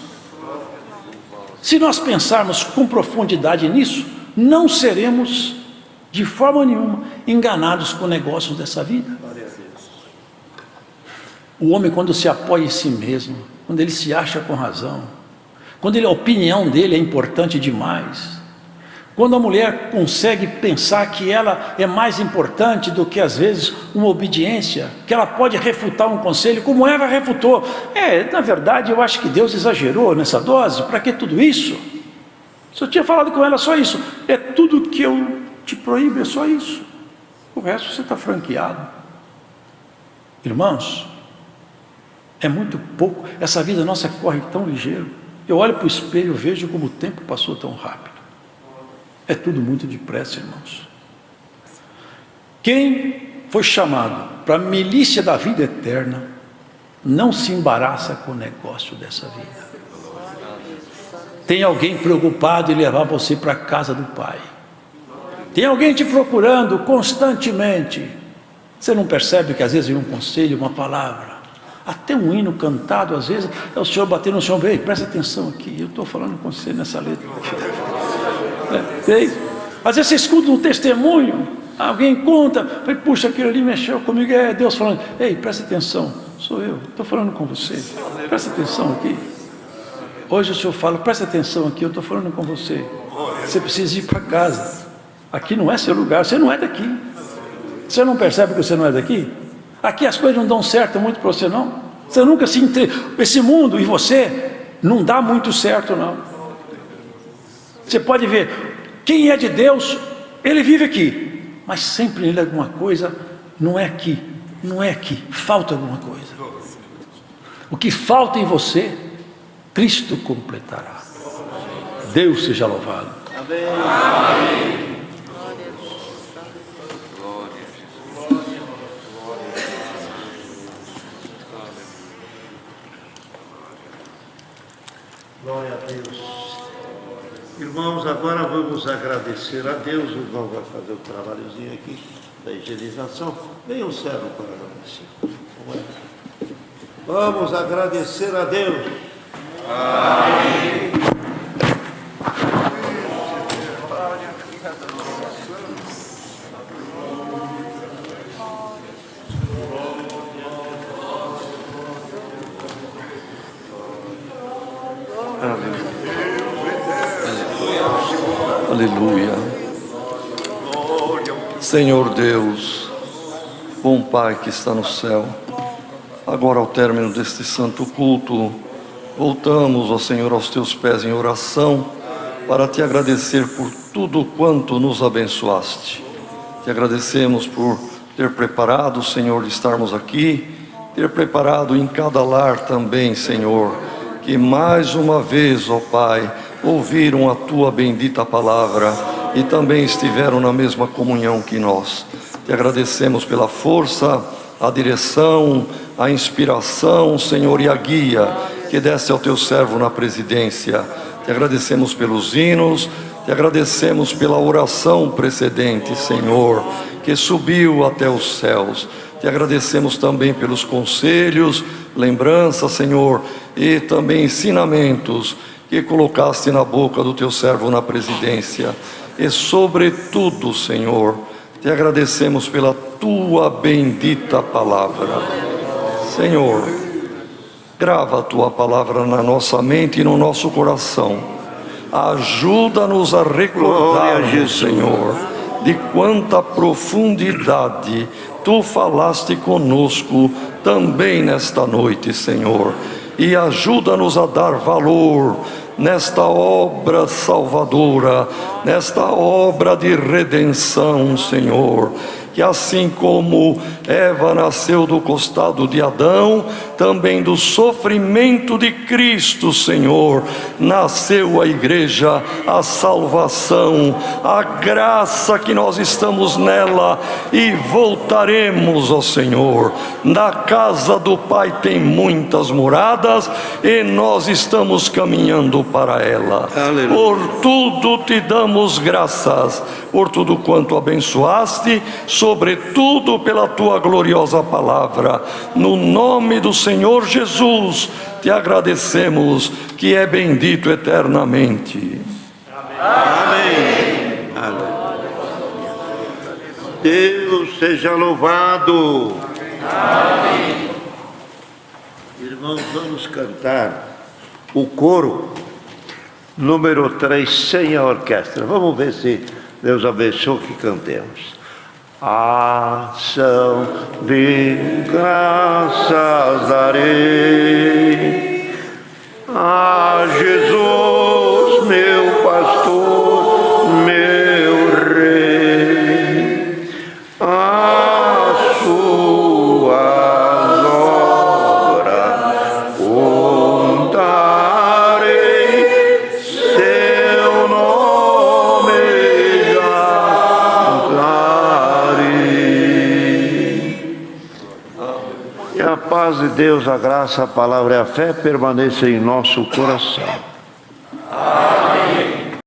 Se nós pensarmos com profundidade nisso, não seremos de forma nenhuma enganados com negócios dessa vida. O homem, quando se apoia em si mesmo, quando ele se acha com razão, quando a opinião dele é importante demais, quando a mulher consegue pensar que ela é mais importante do que às vezes uma obediência, que ela pode refutar um conselho, como Eva refutou. Na verdade eu acho que Deus exagerou nessa dose, para que tudo isso? Se eu tinha falado com ela só isso, é tudo que eu te proíbo, é só isso, o resto você está franqueado. Irmãos, é muito pouco, essa vida nossa corre tão ligeiro. Eu olho para o espelho e vejo como o tempo passou tão rápido. É tudo muito depressa, irmãos. Quem foi chamado para a milícia da vida eterna, não se embaraça com o negócio dessa vida. Tem alguém preocupado em levar você para a casa do Pai. Tem alguém te procurando constantemente. Você não percebe que às vezes vem um conselho, uma palavra, até um hino cantado, às vezes é o Senhor batendo no chão: ei, presta atenção aqui, eu estou falando com você nessa letra. Às vezes você escuta um testemunho, alguém conta, puxa, aquilo ali mexeu comigo, é Deus falando: ei, presta atenção, sou eu, estou falando com você, presta atenção aqui. Hoje o Senhor fala: presta atenção aqui, eu estou falando com você, você precisa ir para casa, aqui não é seu lugar, você não é daqui. Você não percebe que você não é daqui? Aqui as coisas não dão certo muito para você, não. Você nunca se esse mundo e você não dá muito certo, não. Você pode ver, quem é de Deus, ele vive aqui, mas sempre nele alguma coisa não é aqui, não é aqui, falta alguma coisa. O que falta em você, Cristo completará. Deus seja louvado. Amém. Amém. Glória a Deus. Irmãos, agora vamos agradecer a Deus. O irmão vai fazer o trabalhozinho aqui da higienização. Venha o servo para agradecer. Vamos agradecer a Deus. Amém. Aleluia. Senhor Deus, bom Pai que está no céu, agora ao término deste santo culto, voltamos, ó Senhor, aos teus pés em oração, para te agradecer por tudo quanto nos abençoaste. Te agradecemos por ter preparado, Senhor, de estarmos aqui, ter preparado em cada lar também, Senhor, que mais uma vez, ó Pai, ouviram a tua bendita palavra e também estiveram na mesma comunhão que nós. Te agradecemos pela força, a direção, a inspiração, Senhor, e a guia que deste ao teu servo na presidência. Te agradecemos pelos hinos, te agradecemos pela oração precedente, Senhor, que subiu até os céus. Te agradecemos também pelos conselhos, lembranças, Senhor, e também ensinamentos que colocaste na boca do teu servo na presidência. E sobretudo, Senhor, te agradecemos pela tua bendita palavra. Senhor, grava a tua palavra na nossa mente e no nosso coração. Ajuda-nos a recordar, Senhor, de quanta profundidade tu falaste conosco também nesta noite, Senhor. E ajuda-nos a dar valor nesta obra salvadora, nesta obra de redenção, Senhor. Que assim como Eva nasceu do costado de Adão, também do sofrimento de Cristo, Senhor, nasceu a igreja, a salvação, a graça que nós estamos nela e voltaremos, ó Senhor. Na casa do Pai tem muitas moradas e nós estamos caminhando para ela. Aleluia. Por tudo te damos graças, por tudo quanto abençoaste, sobretudo pela tua gloriosa palavra. No nome do Senhor Jesus, te agradecemos, que é bendito eternamente. Amém. Amém. Deus seja louvado. Amém. Irmãos, vamos cantar o coro número 3 sem a orquestra. Vamos ver se Deus abençoe que cantemos. Ação de graças darei a Jesus, meu pastor, meu rei, a suas obras contarei, seu nome e a paz de Deus, a graça, a palavra e a fé permaneçam em nosso coração. Amém.